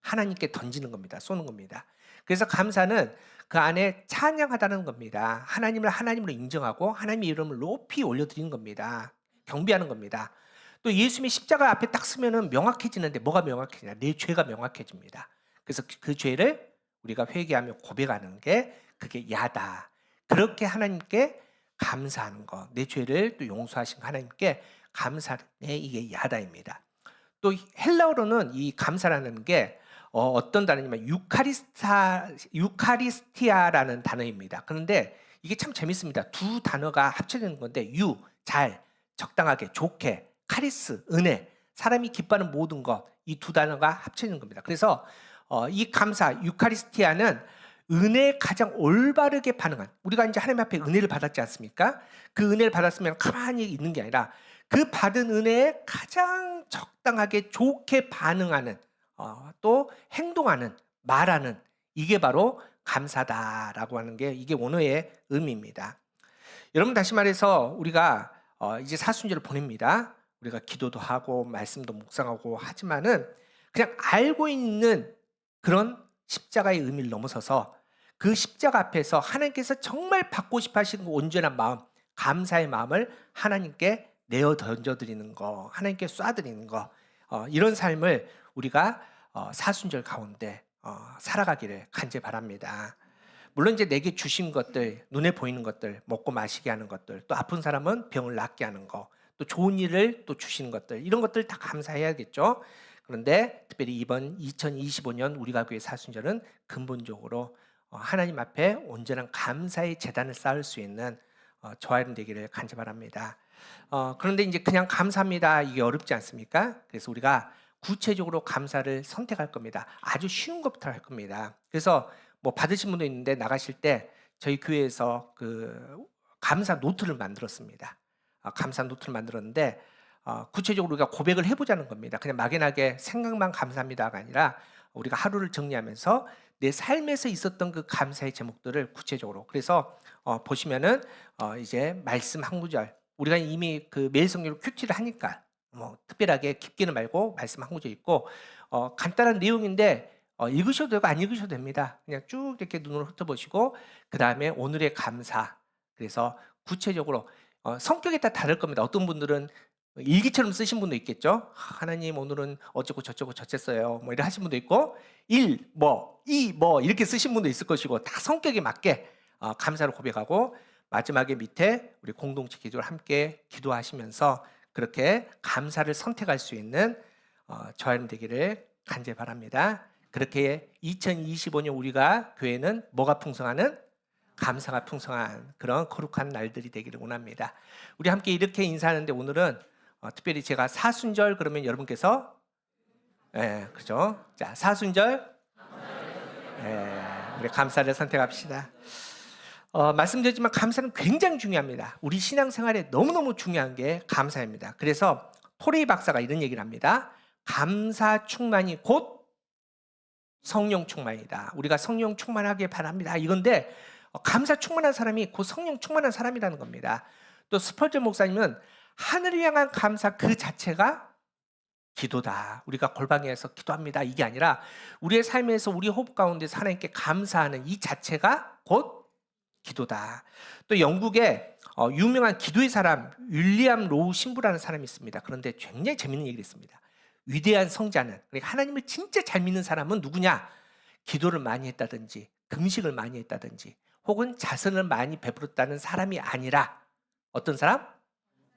하나님께 던지는 겁니다. 쏘는 겁니다. 그래서 감사는 그 안에 찬양하다는 겁니다. 하나님을 하나님으로 인정하고 하나님의 이름을 높이 올려드리는 겁니다. 경배하는 겁니다. 또 예수님의 십자가 앞에 딱 서면은 명확해지는데 뭐가 명확해지냐? 내 죄가 명확해집니다. 그래서 그 죄를 우리가 회개하며 고백하는 게 그게 야다. 그렇게 하나님께 감사하는 거, 내 죄를 또 용서하신 하나님께 감사하는 게 이게 야다입니다. 또 헬라어로는 이 감사라는 게 어떤 단어냐면 유카리스티아라는 단어입니다. 그런데 이게 참 재밌습니다. 두 단어가 합쳐지는 건데 잘, 적당하게, 좋게, 카리스, 은혜, 사람이 기뻐하는 모든 것, 이 두 단어가 합쳐지는 겁니다. 그래서 이 감사, 유카리스티아는 은혜에 가장 올바르게 반응한, 우리가 이제 하나님 앞에 은혜를 받았지 않습니까? 그 은혜를 받았으면 가만히 있는 게 아니라 그 받은 은혜에 가장 적당하게 좋게 반응하는 또 행동하는, 말하는 이게 바로 감사다라고 하는 게 이게 원어의 의미입니다. 여러분 다시 말해서 우리가 이제 사순절을 보냅니다. 우리가 기도도 하고 말씀도 묵상하고 하지만은 그냥 알고 있는 그런 십자가의 의미를 넘어서서 그 십자가 앞에서 하나님께서 정말 받고 싶어 하시는 그 온전한 마음, 감사의 마음을 하나님께 내어 던져드리는 거, 하나님께 쏴드리는 거, 이런 삶을 우리가 사순절 가운데 살아가기를 간절히 바랍니다. 물론 이제 내게 주신 것들, 눈에 보이는 것들, 먹고 마시게 하는 것들, 또 아픈 사람은 병을 낫게 하는 거, 또 좋은 일을 또 주시는 것들, 이런 것들 다 감사해야겠죠. 그런데 특별히 이번 2025년 우리 가교의 사순절은 근본적으로 하나님 앞에 온전한 감사의 제단을 쌓을 수 있는 저와 여러분 되기를 간절히 바랍니다. 그런데 이제 그냥 감사합니다, 이게 어렵지 않습니까? 그래서 우리가 구체적으로 감사를 선택할 겁니다. 아주 쉬운 것부터 할 겁니다. 그래서 뭐 받으신 분도 있는데 나가실 때 저희 교회에서 그 감사 노트를 만들었습니다. 감사 노트를 만들었는데 구체적으로 우리가 고백을 해보자는 겁니다. 그냥 막연하게 생각만 감사합니다가 아니라 우리가 하루를 정리하면서 내 삶에서 있었던 그 감사의 제목들을 구체적으로, 그래서 보시면은 이제 말씀 한 구절, 우리가 이미 그 매일 성경으로 큐티를 하니까 뭐 특별하게 깊게는 말고 말씀 한 구절 있고 간단한 내용인데 읽으셔도 되고 안 읽으셔도 됩니다. 그냥 쭉 이렇게 눈으로 훑어보시고 그 다음에 오늘의 감사, 그래서 구체적으로 성격에 따라 다를 겁니다. 어떤 분들은 일기처럼 쓰신 분도 있겠죠. 하나님 오늘은 어쩌고 저쩌고 저쨌어요, 뭐 이렇게 하신 분도 있고 1, 뭐, 2, 뭐 이렇게 쓰신 분도 있을 것이고, 다 성격에 맞게 감사를 고백하고 마지막에 밑에 우리 공동체 기도를 함께 기도하시면서 그렇게 감사를 선택할 수 있는 저와 여러분 되기를 간절히 바랍니다. 그렇게 2025년 우리가 교회는 뭐가 풍성하는? 감사가 풍성한 그런 거룩한 날들이 되기를 원합니다. 우리 함께 이렇게 인사하는데 오늘은 특별히 제가 사순절 그러면 여러분께서 그죠? 자, 사순절 우리 감사를 선택합시다. 말씀드렸지만 감사는 굉장히 중요합니다. 우리 신앙생활에 너무너무 중요한 게 감사입니다. 그래서 토레이 박사가 이런 얘기를 합니다. 감사 충만이 곧 성령 충만이다. 우리가 성령 충만하게 바랍니다. 이건데 감사 충만한 사람이 곧 성령 충만한 사람이라는 겁니다. 또 스펄전 목사님은 하늘을 향한 감사 그 자체가 기도다. 우리가 골방에서 기도합니다, 이게 아니라 우리의 삶에서 우리 호흡 가운데서 하나님께 감사하는 이 자체가 곧 기도다. 또 영국에 유명한 기도의 사람 윌리엄 로우 신부라는 사람이 있습니다. 그런데 굉장히 재밌는 얘기를 했습니다. 위대한 성자는, 그러니까 하나님을 진짜 잘 믿는 사람은 누구냐? 기도를 많이 했다든지 금식을 많이 했다든지 혹은 자선을 많이 베풀었다는 사람이 아니라 어떤 사람?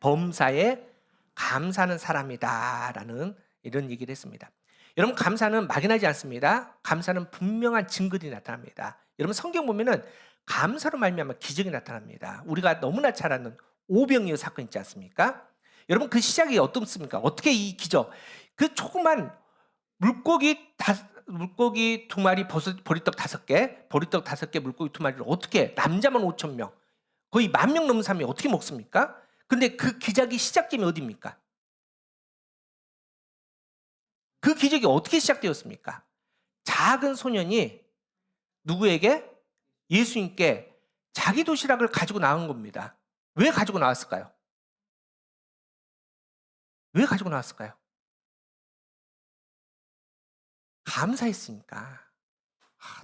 범사에 감사하는 사람이다라는 이런 얘기를 했습니다. 여러분, 감사는 막연하지 않습니다. 감사는 분명한 증거들이 나타납니다. 여러분, 성경 보면은 감사로 말미암아 기적이 나타납니다. 우리가 너무나 잘 아는 오병이어 사건 있지 않습니까? 여러분, 그 시작이 어떻습니까? 어떻게 이 기적, 그 조그만 물고기 2마리, 보리떡 5개, 보리떡 5개, 물고기 2마리를 어떻게, 남자만 5,000명, 거의 10,000명 넘는 사람이 어떻게 먹습니까? 근데 그 기적이 시작점이 어디입니까? 그 기적이 어떻게 시작되었습니까? 작은 소년이 누구에게? 예수님께 자기 도시락을 가지고 나온 겁니다. 왜 가지고 나왔을까요? 왜 가지고 나왔을까요? 감사했으니까.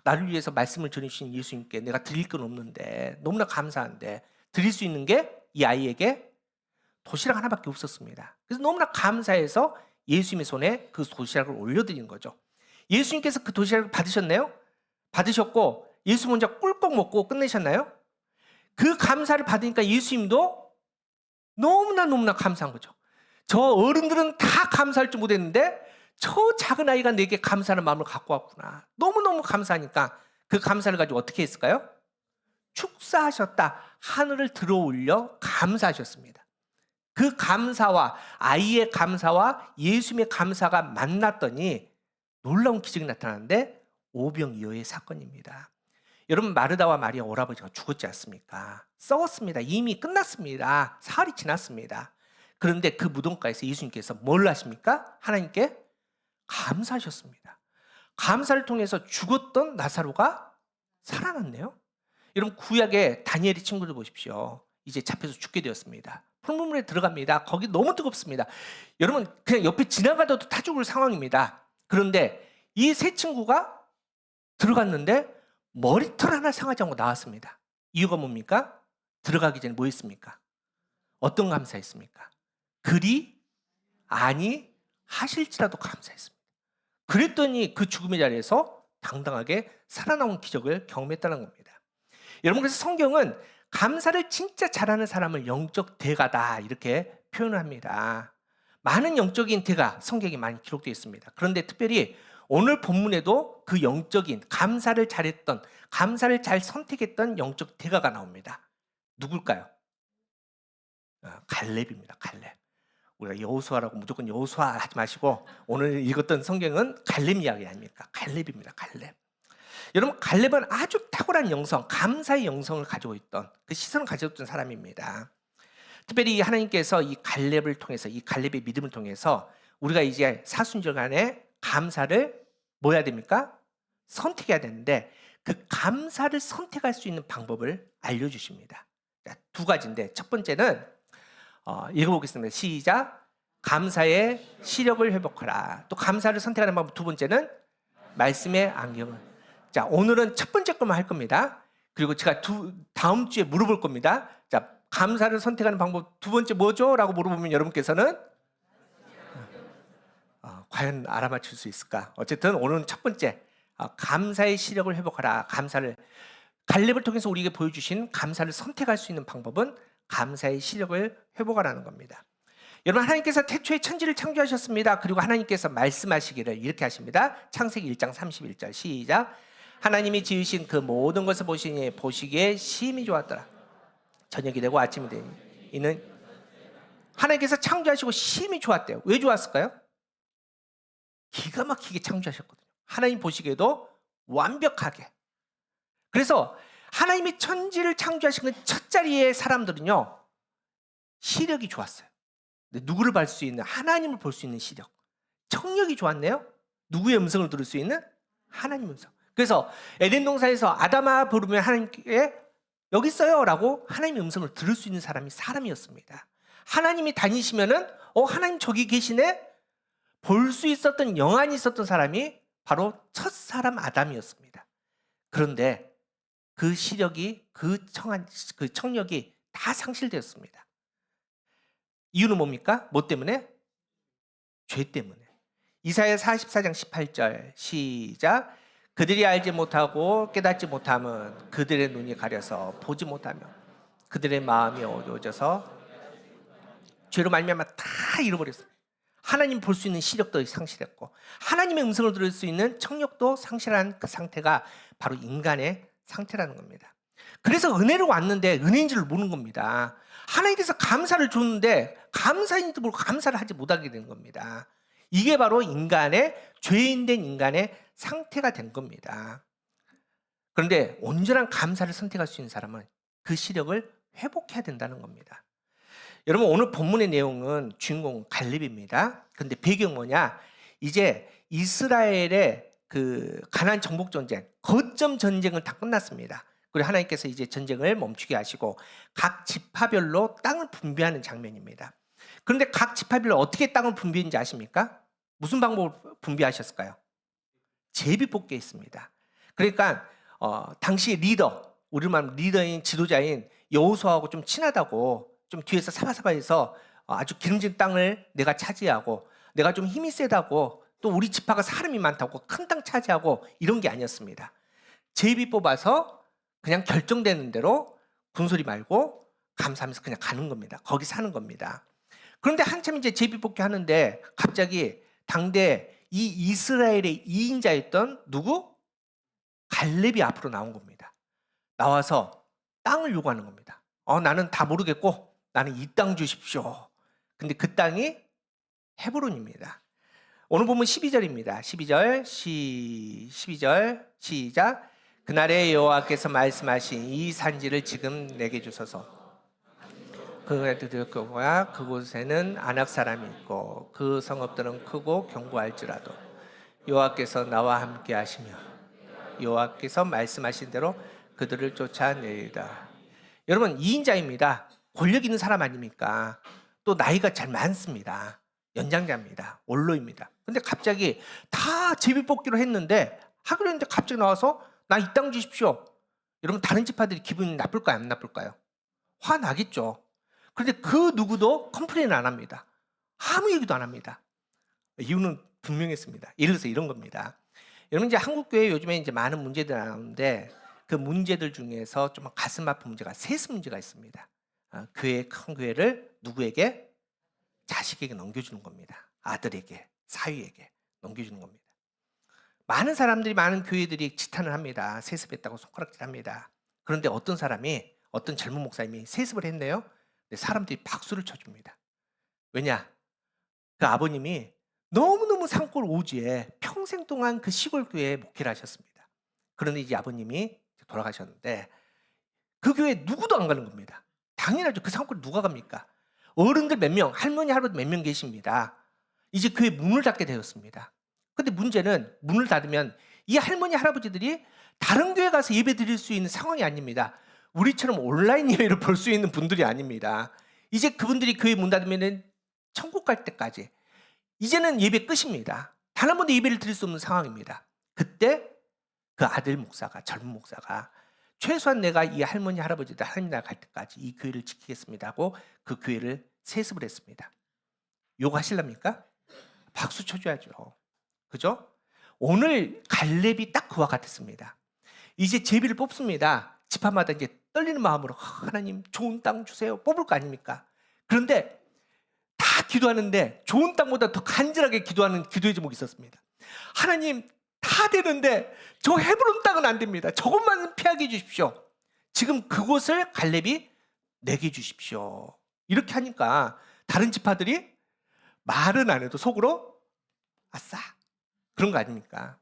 나를 위해서 말씀을 전해주신 예수님께 내가 드릴 건 없는데 너무나 감사한데 드릴 수 있는 게 이 아이에게 도시락 하나밖에 없었습니다. 그래서 너무나 감사해서 예수님의 손에 그 도시락을 올려드린 거죠. 예수님께서 그 도시락을 받으셨나요? 받으셨고 예수 먼저 꿀꺽 먹고 끝내셨나요? 그 감사를 받으니까 예수님도 너무나 감사한 거죠. 저 어른들은 다 감사할 줄 못했는데 저 작은 아이가 내게 감사하는 마음을 갖고 왔구나. 너무너무 감사하니까 그 감사를 가지고 어떻게 했을까요? 축사하셨다. 하늘을 들어 올려 감사하셨습니다. 그 감사와 아이의 감사와 예수님의 감사가 만났더니 놀라운 기적이 나타나는데 오병이어의 사건입니다. 여러분, 마르다와 마리아 오라버지가 죽었지 않습니까? 썩었습니다. 이미 끝났습니다. 사흘이 지났습니다. 그런데 그 무덤가에서 예수님께서 뭘 하십니까? 하나님께 감사하셨습니다. 감사를 통해서 죽었던 나사로가 살아났네요. 여러분, 구약의 다니엘의 친구들 보십시오. 이제 잡혀서 죽게 되었습니다. 풀무불에 들어갑니다. 거기 너무 뜨겁습니다. 여러분 그냥 옆에 지나가도 타 죽을 상황입니다. 그런데 이 세 친구가 들어갔는데 머리털 하나 상하지 않고 나왔습니다. 이유가 뭡니까? 들어가기 전에 뭐 했습니까? 어떤 감사했습니까? 그리 아니 하실지라도 감사했습니다. 그랬더니 그 죽음의 자리에서 당당하게 살아나온 기적을 경험했다는 겁니다. 여러분 그래서 성경은 감사를 진짜 잘하는 사람을 영적 대가다 이렇게 표현을 합니다. 많은 영적인 대가 성경에 많이 기록되어 있습니다. 그런데 특별히 오늘 본문에도 그 영적인 감사를 잘했던, 감사를 잘 선택했던 영적 대가가 나옵니다. 누굴까요? 갈렙입니다. 갈렙. 우리가 여호수아라고 무조건 여호수아 하지 마시고 오늘 읽었던 성경은 갈렙 이야기 아닙니까? 갈렙입니다. 갈렙. 여러분 갈렙은 아주 탁월한 영성, 감사의 영성을 가지고 있던 그 시선을 가지고 있던 사람입니다. 특별히 하나님께서 이 갈렙을 통해서, 이 갈렙의 믿음을 통해서 우리가 이제 사순절간에 감사를 뭐 해야 됩니까? 선택해야 되는데 그 감사를 선택할 수 있는 방법을 알려주십니다. 두 가지인데 첫 번째는 읽어보겠습니다. 시작. 감사의 시력을 회복하라. 또 감사를 선택하는 방법 두 번째는 말씀의 안경을. 자, 오늘은 첫 번째 것만 할 겁니다. 그리고 제가 다음 주에 물어볼 겁니다. 자, 감사를 선택하는 방법 두 번째 뭐죠? 라고 물어보면 여러분께서는 과연 알아맞힐 수 있을까? 어쨌든 오늘은 첫 번째 감사의 시력을 회복하라. 감사를 갈렙을 통해서 우리에게 보여주신 감사를 선택할 수 있는 방법은 감사의 시력을 회복하라는 겁니다. 여러분 하나님께서 태초에 천지를 창조하셨습니다. 그리고 하나님께서 말씀하시기를 이렇게 하십니다. 창세기 1장 31절 시작. 하나님이 지으신 그 모든 것을 보시기에 심히 좋았더라. 저녁이 되고 아침이 되니 이는 하나님께서 창조하시고 심히 좋았대요. 왜 좋았을까요? 기가 막히게 창조하셨거든요. 하나님 보시기에도 완벽하게. 그래서 하나님이 천지를 창조하신 그 첫 자리의 사람들은요 시력이 좋았어요. 누구를 볼 수 있는? 하나님을 볼 수 있는 시력. 청력이 좋았네요. 누구의 음성을 들을 수 있는? 하나님의 음성. 그래서 에덴 동산에서 아담아 부르면 하나님께 여기 있어요 라고 하나님의 음성을 들을 수 있는 사람이 사람이었습니다. 하나님이 다니시면은 하나님 저기 계시네? 볼 수 있었던 영안이 있었던 사람이 바로 첫 사람 아담이었습니다. 그런데 그 시력이 그 청력이 다 상실되었습니다. 이유는 뭡니까? 뭐 때문에? 죄 때문에. 이사야 44장 18절 시작. 그들이 알지 못하고 깨닫지 못함은 그들의 눈이 가려서 보지 못하며 그들의 마음이 어두워져서 죄로 말미암아 다 잃어버렸습니다. 하나님 볼 수 있는 시력도 상실했고 하나님의 음성을 들을 수 있는 청력도 상실한 그 상태가 바로 인간의 상태라는 겁니다. 그래서 은혜로 왔는데 은혜인 줄 모르는 겁니다. 하나님께서 감사를 줬는데 감사인지도 모르고 감사를 하지 못하게 되는 겁니다. 이게 바로 인간의 죄인된 인간의 상태가 된 겁니다. 그런데 온전한 감사를 선택할 수 있는 사람은 그 시력을 회복해야 된다는 겁니다. 여러분 오늘 본문의 내용은 주인공 갈렙입니다. 그런데 배경 뭐냐? 이제 이스라엘의 그 가나안 정복 전쟁, 거점 전쟁은 다 끝났습니다. 그리고 하나님께서 이제 전쟁을 멈추게 하시고 각 지파별로 땅을 분배하는 장면입니다. 그런데 각 지파별로 어떻게 땅을 분배했는지 아십니까? 무슨 방법을 분배하셨을까요? 제비뽑기에 있습니다. 그러니까 당시 리더, 우리 말 리더인 지도자인 여호수아하고 좀 친하다고 좀 뒤에서 사바사바해서 아주 기름진 땅을 내가 차지하고 내가 좀 힘이 세다고 또 우리 지파가 사람이 많다고 큰 땅 차지하고 이런 게 아니었습니다. 제비 뽑아서 그냥 결정되는 대로 군소리 말고 감사하면서 그냥 가는 겁니다. 거기 사는 겁니다. 그런데 한참 이제 제비 뽑기 하는데 갑자기 당대 이 이스라엘의 2인자였던 누구? 갈렙이 앞으로 나온 겁니다. 나와서 땅을 요구하는 겁니다. 나는 다 모르겠고 나는 이 땅 주십시오. 근데 그 땅이 헤브론입니다. 오늘 보면 12절입니다. 12절 시작. 그날에 여호와께서 말씀하신 이 산지를 지금 내게 주소서. 그곳에는 아낙 사람이 있고 그 성읍들은 크고 견고할지라도 여호와께서 나와 함께 하시며 여호와께서 말씀하신 대로 그들을 쫓아내리라. 여러분 2인자입니다. 권력 있는 사람 아닙니까? 또 나이가 잘 많습니다. 연장자입니다. 원로입니다. 근데 갑자기 다 제비 뽑기로 했는데 하기로 했는데 갑자기 나와서 나 이 땅 주십시오. 여러분 다른 지파들이 기분이 나쁠까요? 안 나쁠까요? 화나겠죠. 그런데 그 누구도 컴플레인 안 합니다. 아무 얘기도 안 합니다. 이유는 분명했습니다. 예를 들어서 이런 겁니다. 여러분 이제 한국 교회 요즘에 이제 많은 문제들이 나오는데 그 문제들 중에서 좀 가슴 아픈 문제가 세습 문제가 있습니다. 교회 큰 교회를 누구에게? 자식에게 넘겨주는 겁니다. 아들에게, 사위에게 넘겨주는 겁니다. 많은 사람들이 많은 교회들이 지탄을 합니다. 세습했다고 손가락질합니다. 그런데 어떤 사람이 어떤 젊은 목사님이 세습을 했네요. 근데 사람들이 박수를 쳐줍니다. 왜냐? 그 아버님이 너무너무 산골 오지에 평생 동안 그 시골 교회에 목회를 하셨습니다. 그런데 이제 아버님이 돌아가셨는데 그 교회에 누구도 안 가는 겁니다. 당연하죠. 그 산골에 누가 갑니까? 어른들 몇 명, 할머니, 할아버지 몇 명 계십니다. 이제 교회 문을 닫게 되었습니다. 근데 문제는 문을 닫으면 이 할머니, 할아버지들이 다른 교회 가서 예배 드릴 수 있는 상황이 아닙니다. 우리처럼 온라인 예배를 볼 수 있는 분들이 아닙니다. 이제 그분들이 교회 문 닫으면 천국 갈 때까지 이제는 예배 끝입니다. 단 한 번도 예배를 드릴 수 없는 상황입니다. 그때 그 아들 목사가, 젊은 목사가 최소한 내가 이 할머니, 할아버지들 하나님 나라 갈 때까지 이 교회를 지키겠습니다 하고 그 교회를 세습을 했습니다. 욕하실랍니까? 박수 쳐줘야죠. 그죠? 오늘 갈렙이 딱 그와 같았습니다. 이제 제비를 뽑습니다. 지파마다 이제 떨리는 마음으로 하나님 좋은 땅 주세요. 뽑을 거 아닙니까? 그런데 다 기도하는데 좋은 땅보다 더 간절하게 기도하는 기도의 제목이 있었습니다. 하나님 다 되는데 저 헤브론 땅은 안 됩니다. 저것만 피하게 해주십시오. 지금 그곳을 갈렙이 내게 주십시오. 이렇게 하니까 다른 지파들이 말은 안 해도 속으로 아싸 그런 거 아닙니까?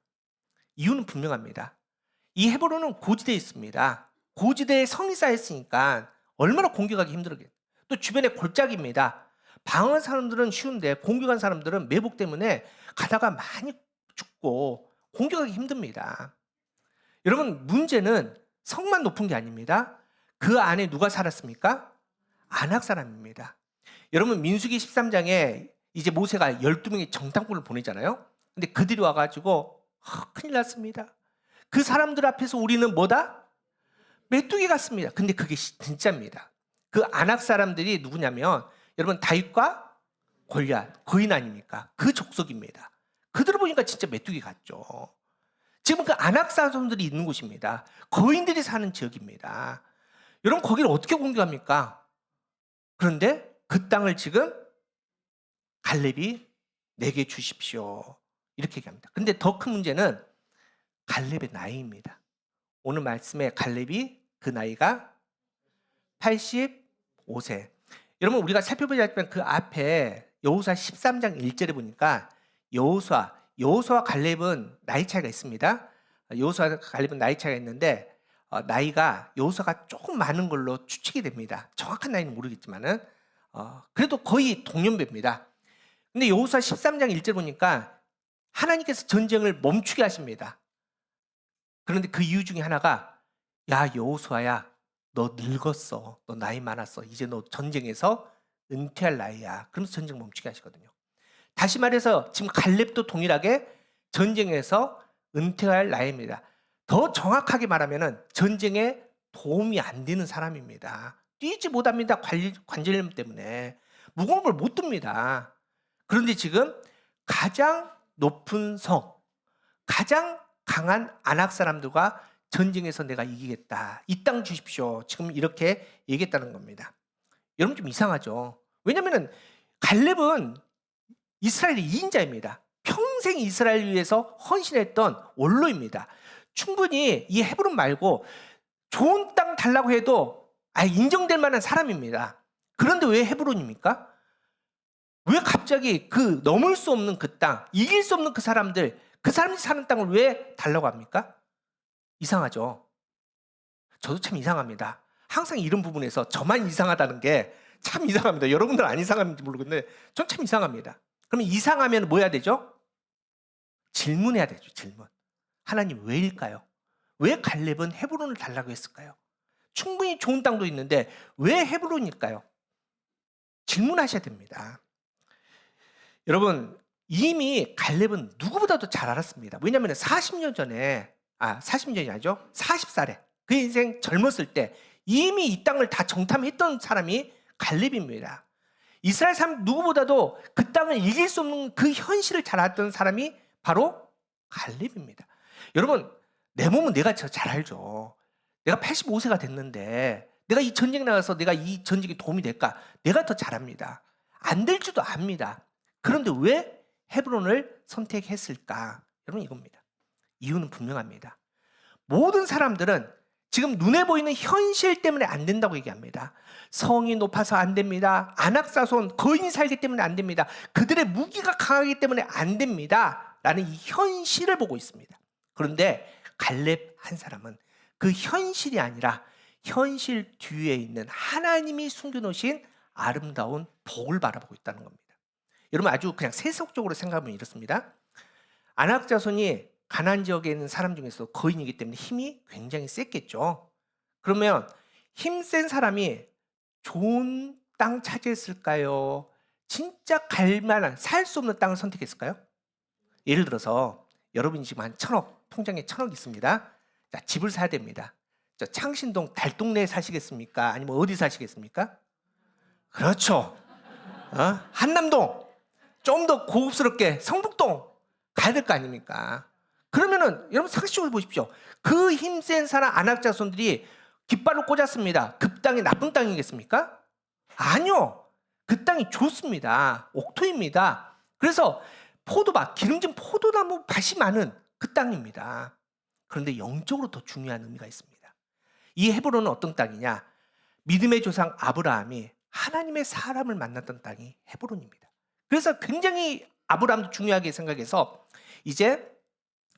이유는 분명합니다. 이 헤브론은 고지대에 있습니다. 고지대에 성이 쌓였으니까 얼마나 공격하기 힘들겠어요. 또 주변에 골짜기입니다. 방어한 사람들은 쉬운데 공격한 사람들은 매복 때문에 가다가 많이 죽고 공격하기 힘듭니다. 여러분 문제는 성만 높은 게 아닙니다. 그 안에 누가 살았습니까? 아낙 사람입니다. 여러분 민수기 13장에 이제 모세가 12명의 정탐꾼을 보내잖아요. 근데 그들이 와가지고 큰일 났습니다. 그 사람들 앞에서 우리는 뭐다? 메뚜기 같습니다. 근데 그게 진짜입니다. 그 아낙 사람들이 누구냐면 여러분 다윗과 골리앗 거인 아닙니까? 그 족속입니다. 그들을 보니까 진짜 메뚜기 같죠. 지금 그 아낙 사람들이 있는 곳입니다. 거인들이 사는 지역입니다. 여러분 거기를 어떻게 공격합니까? 그런데 그 땅을 지금 갈렙이 내게 주십시오. 이렇게 얘기합니다. 근데 더 큰 문제는 갈렙의 나이입니다. 오늘 말씀에 갈렙이 그 나이가 85세. 여러분 우리가 살펴보자면 그 앞에 여호수아 13장 1절에 보니까 여호수아와 갈렙은 나이 차이가 있습니다. 여호수아와 갈렙은 나이 차이가 있는데 나이가 여호수아가 조금 많은 걸로 추측이 됩니다. 정확한 나이는 모르겠지만은 그래도 거의 동년배입니다. 근데 여호수아 13장 1절 보니까 하나님께서 전쟁을 멈추게 하십니다. 그런데 그 이유 중에 하나가 야 여호수아야 너 늙었어. 너 나이 많았어. 이제 너 전쟁에서 은퇴할 나이야. 그러면서 전쟁 멈추게 하시거든요. 다시 말해서 지금 갈렙도 동일하게 전쟁에서 은퇴할 나이입니다. 더 정확하게 말하면 전쟁에 도움이 안 되는 사람입니다. 뛰지 못합니다. 관절염 때문에. 무거운 걸 못 듭니다. 그런데 지금 가장 높은 성, 가장 강한 아낙 사람들과 전쟁에서 내가 이기겠다. 이 땅 주십시오. 지금 이렇게 얘기했다는 겁니다. 여러분 좀 이상하죠. 왜냐하면 갈렙은 이스라엘의 2인자입니다. 평생 이스라엘 위해서 헌신했던 원로입니다. 충분히 이 헤브론 말고 좋은 땅 달라고 해도 인정될 만한 사람입니다. 그런데 왜 헤브론입니까? 왜 갑자기 그 넘을 수 없는 그 땅, 이길 수 없는 그 사람들이 사는 땅을 왜 달라고 합니까? 이상하죠. 저도 참 이상합니다. 항상 이런 부분에서 저만 이상하다는 게 참 이상합니다. 여러분들 안 이상한지 모르겠는데 전 참 이상합니다. 그러면 이상하면 뭐 해야 되죠? 질문해야 되죠. 질문. 하나님 왜일까요? 왜 갈렙은 헤브론을 달라고 했을까요? 충분히 좋은 땅도 있는데 왜 헤브론일까요? 질문하셔야 됩니다. 여러분, 이미 갈렙은 누구보다도 잘 알았습니다. 왜냐하면 40년 전에 40년이 아니죠. 40살에 그 인생 젊었을 때 이미 이 땅을 다 정탐했던 사람이 갈렙입니다. 이스라엘 사람 누구보다도 그 땅을 이길 수 없는 그 현실을 잘 알았던 사람이 바로 갈렙입니다. 여러분, 내 몸은 내가 잘 알죠. 내가 85세가 됐는데 내가 이 전쟁 나가서 내가 이 전쟁에 도움이 될까? 내가 더 잘합니다. 안 될 줄도 압니다. 그런데 왜 헤브론을 선택했을까? 여러분, 이겁니다. 이유는 분명합니다. 모든 사람들은 지금 눈에 보이는 현실 때문에 안 된다고 얘기합니다. 성이 높아서 안 됩니다. 안악사손 거인이 살기 때문에 안 됩니다. 그들의 무기가 강하기 때문에 안 됩니다. 라는 이 현실을 보고 있습니다. 그런데 갈렙 한 사람은 그 현실이 아니라 현실 뒤에 있는 하나님이 숨겨놓으신 아름다운 복을 바라보고 있다는 겁니다. 여러분, 아주 그냥 세속적으로 생각하면 이렇습니다. 안악자손이 가나안 지역에 있는 사람 중에서 거인이기 때문에 힘이 굉장히 셌겠죠. 그러면 힘센 사람이 좋은 땅 차지했을까요? 진짜 갈만한 살 수 없는 땅을 선택했을까요? 예를 들어서 여러분이 지금 한 1,000억, 통장에 1,000억 있습니다. 자, 집을 사야 됩니다. 저 창신동 달동네에 사시겠습니까? 아니면 어디 사시겠습니까? 그렇죠. 한남동, 좀 더 고급스럽게 성북동 가야 될 거 아닙니까? 그러면은 여러분 상식적으로 보십시오. 그 힘센 사람 안악자손들이 깃발을 꽂았습니다. 그 땅이 나쁜 땅이겠습니까? 아니요. 그 땅이 좋습니다. 옥토입니다. 그래서 포도밭, 기름진 포도나무 밭이 많은 그 땅입니다. 그런데 영적으로 더 중요한 의미가 있습니다. 이 헤브론은 어떤 땅이냐? 믿음의 조상 아브라함이 하나님의 사람을 만났던 땅이 헤브론입니다. 그래서 굉장히 아브라함도 중요하게 생각해서 이제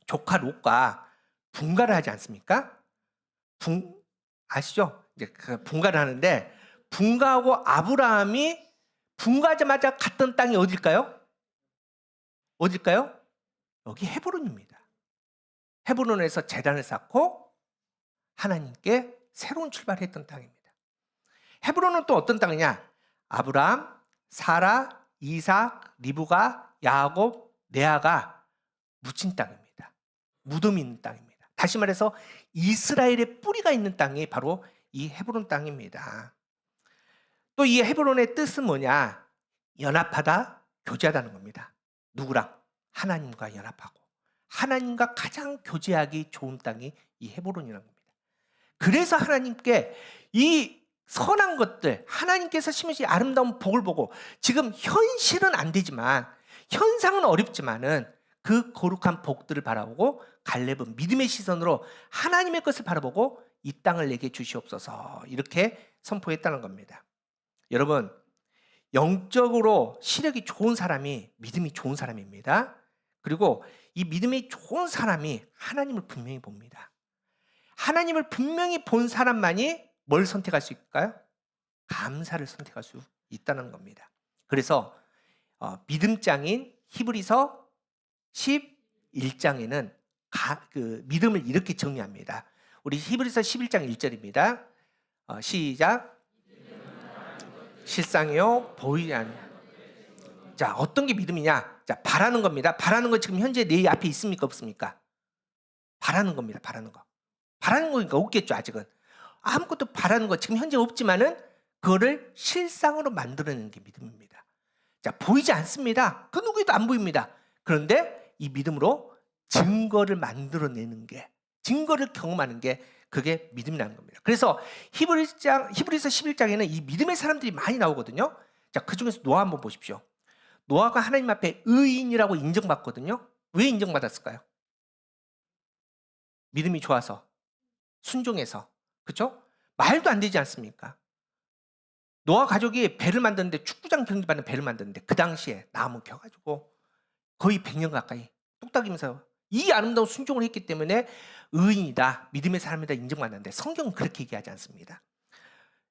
조카 롯과 분가를 하지 않습니까? 아시죠? 이제 그 분가를 하는데 분가하고 아브라함이 분가하자마자 갔던 땅이 어딜까요? 어딜까요? 여기 헤브론입니다. 헤브론에서 제단을 쌓고 하나님께 새로운 출발을 했던 땅입니다. 헤브론은 또 어떤 땅이냐? 아브라함, 사라, 이삭, 리브가, 야곱, 레아가 묻힌 땅입니다. 무덤이 있는 땅입니다. 다시 말해서 이스라엘의 뿌리가 있는 땅이 바로 이 헤브론 땅입니다. 또 이 헤브론의 뜻은 뭐냐? 연합하다, 교제하다는 겁니다. 누구랑? 하나님과 연합하고 하나님과 가장 교제하기 좋은 땅이 이 헤브론이라는 겁니다. 그래서 하나님께 이 선한 것들, 하나님께서 심으신 아름다운 복을 보고 지금 현실은 안 되지만 현상은 어렵지만은 그 거룩한 복들을 바라보고 갈렙은 믿음의 시선으로 하나님의 것을 바라보고 이 땅을 내게 주시옵소서 이렇게 선포했다는 겁니다. 여러분, 영적으로 시력이 좋은 사람이 믿음이 좋은 사람입니다. 그리고 이 믿음이 좋은 사람이 하나님을 분명히 봅니다. 하나님을 분명히 본 사람만이 뭘 선택할 수 있을까요? 감사를 선택할 수 있다는 겁니다. 그래서 믿음장인 히브리서 11장에는 그 믿음을 이렇게 정리합니다. 우리 히브리서 11장 1절입니다. 시작. 실상이요 보이지 않는. 자, 어떤 게 믿음이냐? 자, 바라는 겁니다. 바라는 거 지금 현재 내 앞에 있습니까? 없습니까? 바라는 겁니다. 바라는 거. 바라는 거니까 없겠죠, 아직은. 아무것도 바라는 거 지금 현재 없지만은 그거를 실상으로 만들어내는 게 믿음입니다. 자, 보이지 않습니다. 그 누구에도 안 보입니다. 그런데 이 믿음으로 증거를 만들어내는 게, 증거를 경험하는 게 그게 믿음이라는 겁니다. 그래서 히브리서 11장에는 이 믿음의 사람들이 많이 나오거든요. 자, 그 중에서 노아 한번 보십시오. 노아가 하나님 앞에 의인이라고 인정받거든요. 왜 인정받았을까요? 믿음이 좋아서, 순종해서, 그렇죠? 말도 안 되지 않습니까? 노아 가족이 배를 만드는데, 축구장 경기받는 배를 만드는데 그 당시에 나무 켜가지고 거의 100년 가까이 뚝딱이면서 이 아름다운 순종을 했기 때문에 의인이다, 믿음의 사람이다 인정받는데 성경은 그렇게 얘기하지 않습니다.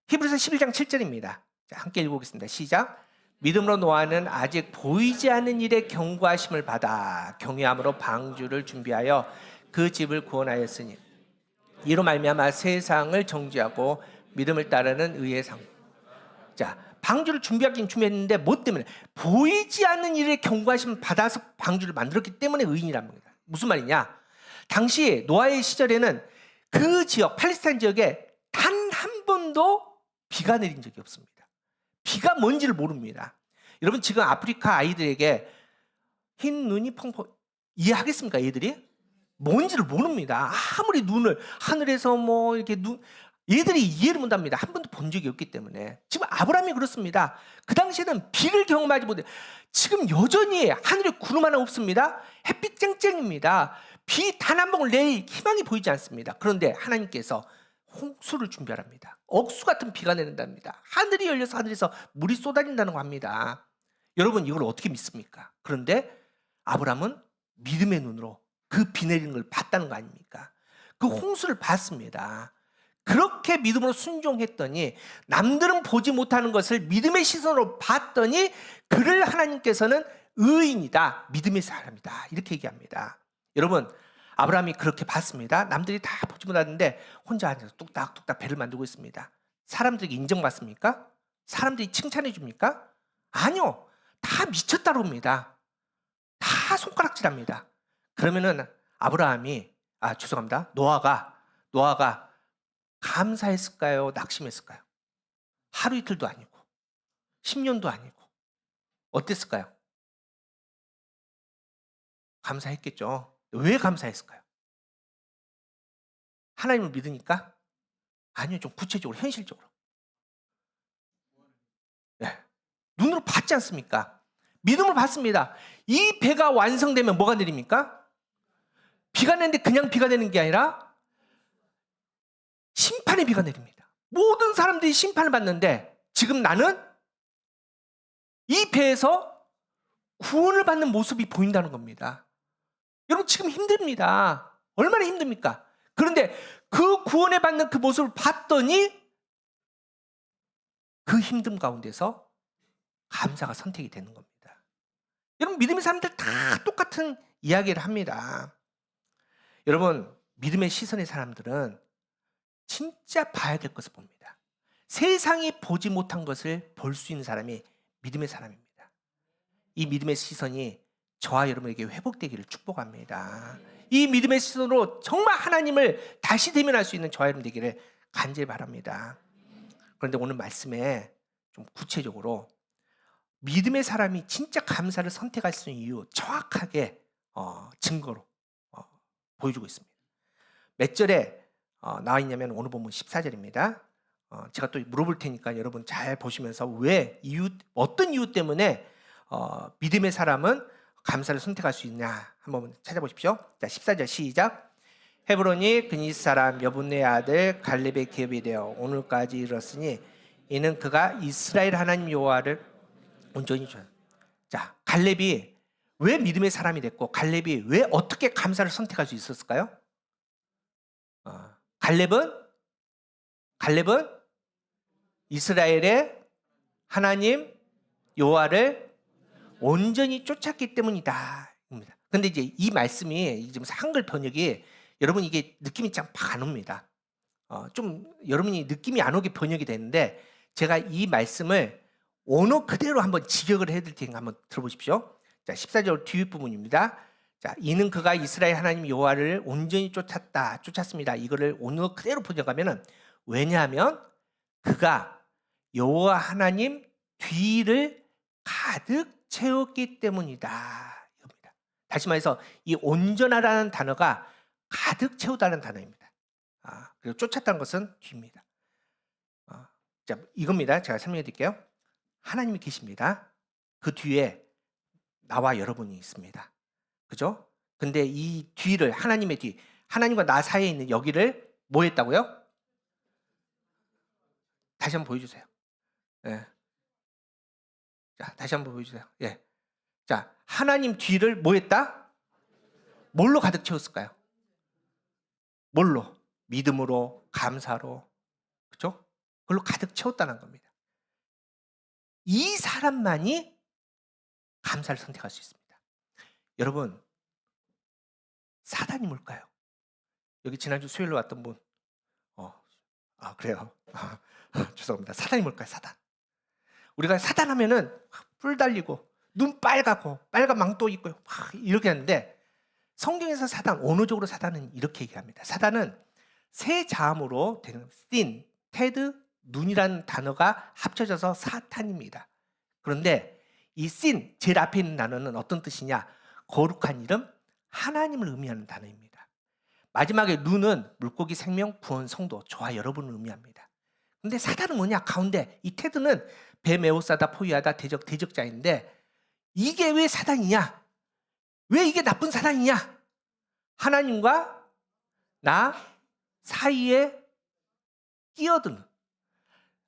히브리서 11장 7절입니다. 자, 함께 읽어보겠습니다. 시작. 믿음으로 노아는 아직 보이지 않는 일에 경고하심을 받아 경외함으로 방주를 준비하여 그 집을 구원하였으니. 이로 말미암아 세상을 정죄하고 믿음을 따르는 의의 상. 자, 방주를 준비하긴 준비했는데 뭐 때문에? 보이지 않는 일에 경고하심 받아서 방주를 만들었기 때문에 의인이란 말입니다. 무슨 말이냐? 당시 노아의 시절에는 그 지역, 팔레스타인 지역에 단 한 번도 비가 내린 적이 없습니다. 비가 뭔지를 모릅니다. 여러분 지금 아프리카 아이들에게 흰 눈이 펑펑 이해하겠습니까? 얘들이 뭔지를 모릅니다. 아무리 눈을 하늘에서 뭐 이렇게 얘들이 이해를 못합니다. 한 번도 본 적이 없기 때문에. 지금 아브라함이 그렇습니다. 그 당시에는 비를 경험하지 못해. 지금 여전히 하늘에 구름 하나 없습니다. 햇빛 쨍쨍입니다. 비 단 한 방울 내릴 희망이 보이지 않습니다. 그런데 하나님께서 홍수를 준비하랍니다. 억수 같은 비가 내린답니다. 하늘이 열려서 하늘에서 물이 쏟아진다는 거 합니다. 여러분 이걸 어떻게 믿습니까? 그런데 아브라함은 믿음의 눈으로 그 비 내리는 걸 봤다는 거 아닙니까? 그 홍수를 봤습니다. 그렇게 믿음으로 순종했더니 남들은 보지 못하는 것을 믿음의 시선으로 봤더니 그를 하나님께서는 의인이다, 믿음의 사람이다 이렇게 얘기합니다. 여러분 아브라함이 그렇게 봤습니다. 남들이 다 보지 못하는데 혼자 앉아서 뚝딱뚝딱 배를 만들고 있습니다. 사람들에게 인정받습니까? 사람들이 칭찬해 줍니까? 아니요. 다 미쳤다고 합니다. 다 손가락질합니다. 그러면은 아브라함이 죄송합니다. 노아가 감사했을까요? 낙심했을까요? 하루 이틀도 아니고 10년도 아니고 어땠을까요? 감사했겠죠. 왜 감사했을까요? 하나님을 믿으니까? 아니요. 좀 구체적으로 현실적으로. 네. 눈으로 봤지 않습니까? 믿음으로 봤습니다. 이 배가 완성되면 뭐가 내립니까? 비가 내는데 그냥 비가 내는 게 아니라 심판의 비가 내립니다. 모든 사람들이 심판을 받는데 지금 나는 이 배에서 구원을 받는 모습이 보인다는 겁니다. 여러분 지금 힘듭니다. 얼마나 힘듭니까? 그런데 그 구원을 받는 그 모습을 봤더니 그 힘듦 가운데서 감사가 선택이 되는 겁니다. 여러분 믿음의 사람들 다 똑같은 이야기를 합니다. 여러분 믿음의 시선의 사람들은 진짜 봐야 될 것을 봅니다. 세상이 보지 못한 것을 볼 수 있는 사람이 믿음의 사람입니다. 이 믿음의 시선이 저와 여러분에게 회복되기를 축복합니다. 이 믿음의 시선으로 정말 하나님을 다시 대면할 수 있는 저와 여러분 되기를 간절히 바랍니다. 그런데 오늘 말씀에 좀 구체적으로 믿음의 사람이 진짜 감사를 선택할 수 있는 이유 정확하게 증거로 보여주고 있습니다. 몇 절에 나와 있냐면 오늘 본문 14절입니다. 제가 또 물어볼 테니까 여러분 잘 보시면서 어떤 이유 때문에 믿음의 사람은 감사를 선택할 수 있냐 한번 찾아보십시오. 자, 14절 시작. 헤브론이 그니 사람 여분의 아들 갈렙의 기업이 되어 오늘까지 이르렀으니 이는 그가 이스라엘 하나님 여호와를 온전히 좋아해. 자, 갈렙이 왜 믿음의 사람이 됐고 갈렙이 왜 어떻게 감사를 선택할 수 있었을까요? 갈렙은 이스라엘의 하나님 여호와를 온전히 쫓았기 때문이다. 그런데 이제 이 말씀이 지금 한글 번역이 여러분 이게 느낌이 참 안 옵니다. 좀 여러분이 느낌이 안 오게 번역이 되는데 제가 이 말씀을 언어 그대로 한번 직역을 해드릴 테니까 한번 들어보십시오. 자, 14절 뒷부분입니다. 자, 이는 그가 이스라엘 하나님 여호와를 온전히 쫓았습니다. 이거를 언어 그대로 번역하면은 왜냐하면 그가 여호와 하나님 뒤를 가득 채웠기 때문이다. 이겁니다. 다시 말해서 이 온전하라는 단어가 가득 채우다는 단어입니다. 그리고 쫓았다는 것은 뒤입니다. 자, 이겁니다. 제가 설명해 드릴게요. 하나님이 계십니다. 그 뒤에 나와 여러분이 있습니다. 그죠? 근데 이 뒤를 하나님의 뒤, 하나님과 나 사이에 있는 여기를 뭐 했다고요? 다시 한번 보여주세요. 예. 자, 다시 한번 보여주세요. 예. 자, 하나님 뒤를 뭐 했다? 뭘로 가득 채웠을까요? 뭘로? 믿음으로, 감사로, 그죠? 그걸로 가득 채웠다는 겁니다. 이 사람만이 감사를 선택할 수 있습니다. 여러분, 사단이 뭘까요? 여기 지난주 수요일로 왔던 분 아, 그래요. 죄송합니다. 사단이 뭘까요? 사단. 우리가 사단 하면은 뿔 달리고 눈 빨갛고 빨간 망토 입고 막 이렇게 하는데 성경에서 사단, 언어적으로 사단은 이렇게 얘기합니다. 사단은 세 자음으로 되는 sin, 테드, 눈이라는 단어가 합쳐져서 사탄입니다. 그런데 이 sin, 제일 앞에 있는 단어는 어떤 뜻이냐? 거룩한 이름, 하나님을 의미하는 단어입니다. 마지막에 눈은 물고기, 생명, 구원, 성도, 저와 여러분을 의미합니다. 근데 사단은 뭐냐? 가운데 이 테드는 배메오사다, 포위하다, 대적, 대적자인데 이게 왜 사단이냐? 왜 이게 나쁜 사단이냐? 하나님과 나 사이에 끼어드는,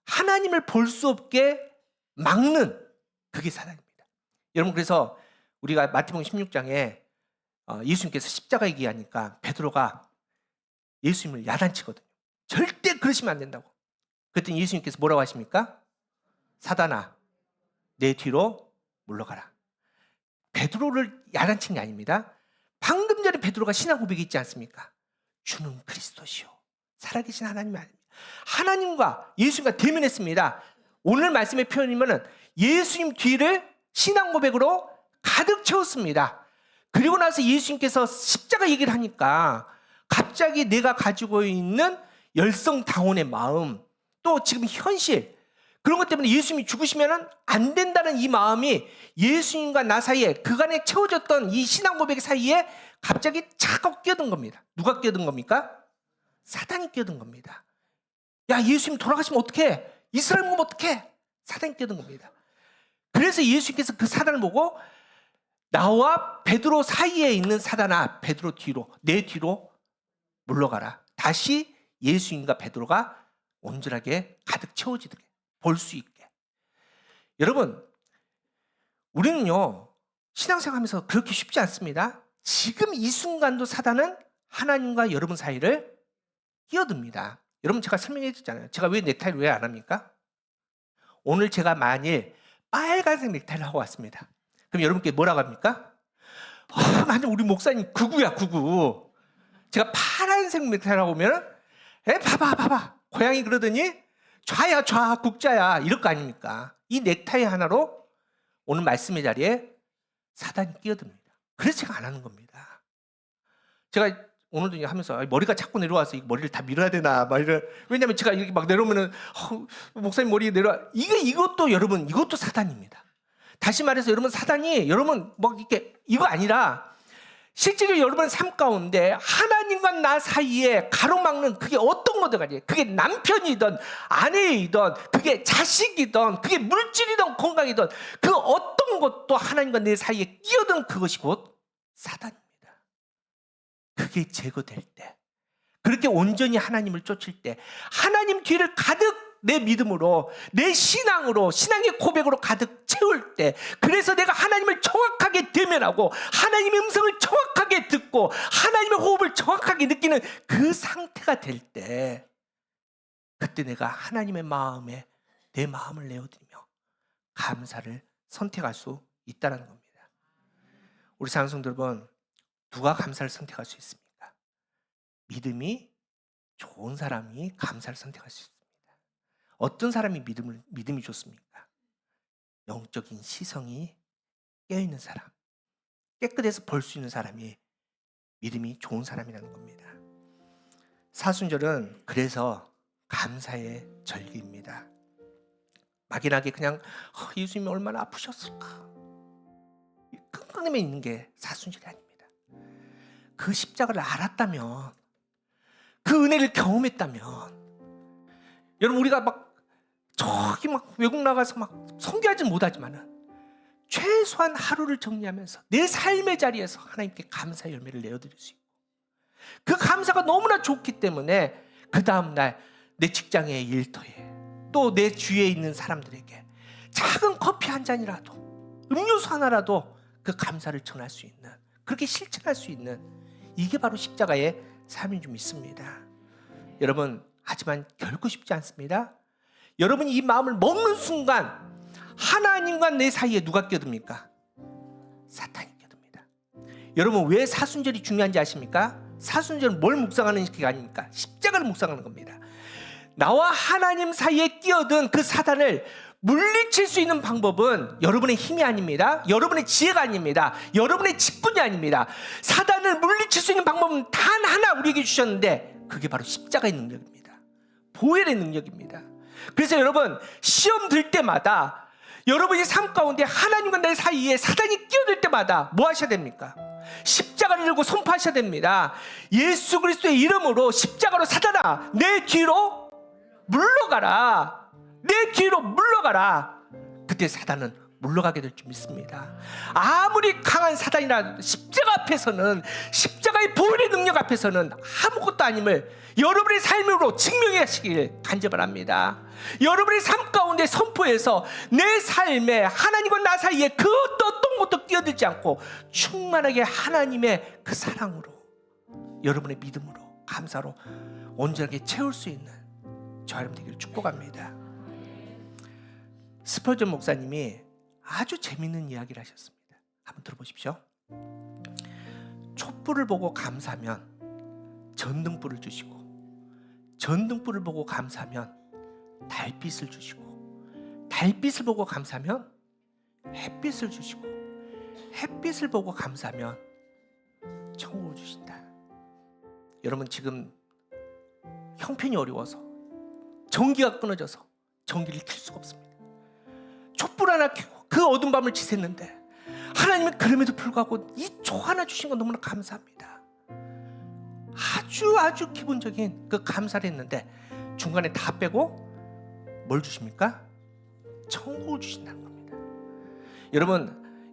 하나님을 볼 수 없게 막는, 그게 사단입니다. 여러분, 그래서 우리가 마태복음 16장에 예수님께서 십자가 얘기하니까 베드로가 예수님을 야단치거든요. 절대 그러시면 안 된다고. 그랬더니 예수님께서 뭐라고 하십니까? 사단아, 내 뒤로 물러가라. 베드로를 야단친 게 아닙니다. 방금 전에 베드로가 신앙 고백이 있지 않습니까? 주는 그리스도시요 살아계신 하나님이 아닙니다. 하나님과 예수님과 대면했습니다. 오늘 말씀의 표현이면은 예수님 뒤를 신앙 고백으로 가득 채웠습니다. 그리고 나서 예수님께서 십자가 얘기를 하니까 갑자기 내가 가지고 있는 열성당원의 마음, 또 지금 현실, 그런 것 때문에 예수님이 죽으시면 안 된다는 이 마음이 예수님과 나 사이에, 그간에 채워졌던 이 신앙 고백 사이에 갑자기 차가워 끼어든 겁니다. 누가 끼어든 겁니까? 사단이 끼어든 겁니다. 야, 예수님 돌아가시면 어떡해? 이스라엘 보면 어떡해? 사단이 끼어든 겁니다. 그래서 예수님께서 그 사단을 보고 나와 베드로 사이에 있는 사단아, 베드로 뒤로, 내 뒤로 물러가라. 다시 예수님과 베드로가 온전하게 가득 채워지게, 볼 수 있게. 여러분, 우리는요 신앙생활하면서 그렇게 쉽지 않습니다. 지금 이 순간도 사단은 하나님과 여러분 사이를 끼어듭니다. 여러분, 제가 설명해 줬잖아요. 제가 왜 넥타이를 왜 안 합니까? 오늘 제가 만일 빨간색 넥타이를 하고 왔습니다. 그럼 여러분께 뭐라고 합니까? 만약 우리 목사님 구구야, 구구. 제가 파란색 넥타이를 하고 오면 봐봐 고양이 그러더니 좌야 좌, 국자야, 이럴 거 아닙니까? 이 넥타이 하나로 오늘 말씀의 자리에 사단이 끼어듭니다. 그래서 제가 안 하는 겁니다. 제가 오늘도 하면서 머리가 자꾸 내려와서 이 머리를 다 밀어야 되나 막 이런, 왜냐면 제가 이렇게 막 내려오면은 목사님 머리 내려와, 이것도 여러분, 이것도 사단입니다. 다시 말해서 여러분, 사단이 여러분 막 이렇게 이거 아니라 실제로 여러분 삶 가운데 하나님과 나 사이에 가로막는, 그게 어떤 거든, 그게 남편이든 아내이든 그게 자식이든 그게 물질이든 건강이든 그 어떤 것도 하나님과 내 사이에 끼어든 그것이 곧 사단입니다. 그게 제거될 때, 그렇게 온전히 하나님을 쫓을 때, 하나님 뒤를 가득 내 믿음으로, 내 신앙으로, 신앙의 고백으로 가득 채울 때, 그래서 내가 하나님을 정확하게 대면하고 하나님의 음성을 정확하게 듣고 하나님의 호흡을 정확하게 느끼는 그 상태가 될 때, 그때 내가 하나님의 마음에 내 마음을 내어드리며 감사를 선택할 수 있다는 겁니다. 우리 사랑성도 여러분, 누가 감사를 선택할 수 있습니까? 믿음이 좋은 사람이 감사를 선택할 수 있습니다. 어떤 사람이 믿음이 좋습니까? 영적인 시성이 깨어있는 사람, 깨끗해서 볼 수 있는 사람이 믿음이 좋은 사람이라는 겁니다. 사순절은 그래서 감사의 절기입니다. 막연하게 그냥 예수님이 얼마나 아프셨을까, 끙끙대며 있는 게 사순절이 아닙니다. 그 십자가를 알았다면, 그 은혜를 경험했다면, 여러분, 우리가 막 저기 막 외국 나가서 막 선교하지 못하지만은 최소한 하루를 정리하면서 내 삶의 자리에서 하나님께 감사의 열매를 내어드릴 수 있고, 그 감사가 너무나 좋기 때문에 그 다음날 내 직장의 일터에, 또 내 주위에 있는 사람들에게 작은 커피 한 잔이라도, 음료수 하나라도 그 감사를 전할 수 있는, 그렇게 실천할 수 있는, 이게 바로 십자가의 삶인 줄 믿습니다. 여러분, 하지만 결코 쉽지 않습니다. 여러분이 이 마음을 먹는 순간 하나님과 내 사이에 누가 끼어듭니까? 사탄이 끼어듭니다. 여러분, 왜 사순절이 중요한지 아십니까? 사순절은 뭘 묵상하는 게 아닙니까? 십자가를 묵상하는 겁니다. 나와 하나님 사이에 끼어든 그 사단을 물리칠 수 있는 방법은 여러분의 힘이 아닙니다. 여러분의 지혜가 아닙니다. 여러분의 직분이 아닙니다. 사단을 물리칠 수 있는 방법은 단 하나 우리에게 주셨는데 그게 바로 십자가의 능력입니다. 보혈의 능력입니다. 그래서 여러분 시험 들 때마다 여러분의 삶 가운데 하나님과 내 사이에 사단이 끼어들 때마다 뭐 하셔야 됩니까? 십자가를 들고 선포하셔야 됩니다. 예수 그리스도의 이름으로 십자가로 사단아 내 뒤로 물러가라. 내 뒤로 물러가라. 그때 사단은 물러가게 될 줄 믿습니다. 아무리 강한 사단이라 십자가 앞에서는, 십자가의 보혈의 능력 앞에서는 아무것도 아님을 여러분의 삶으로 증명하시길 간절합니다. 여러분의 삶 가운데 선포해서 내 삶에 하나님과 나 사이에 그 어떤 것도 끼어들지 않고 충만하게 하나님의 그 사랑으로, 여러분의 믿음으로, 감사로 온전하게 채울 수 있는 저 여러분 되기를 축복합니다. 스펄전 목사님이 아주 재밌는 이야기를 하셨습니다. 한번 들어보십시오. 촛불을 보고 감사하면 전등불을 주시고, 전등불을 보고 감사하면 달빛을 주시고, 달빛을 보고 감사하면 햇빛을 주시고, 햇빛을 보고 감사하면 천국을 주신다. 여러분 지금 형편이 어려워서, 전기가 끊어져서 전기를 켤 수가 없습니다. 촛불 하나 켜고 그 어두운 밤을 지샜는데 하나님은 그럼에도 불구하고 이 초 하나 주신 건 너무나 감사합니다. 아주 기본적인 그 감사를 했는데 중간에 다 빼고 뭘 주십니까? 천국을 주신다는 겁니다.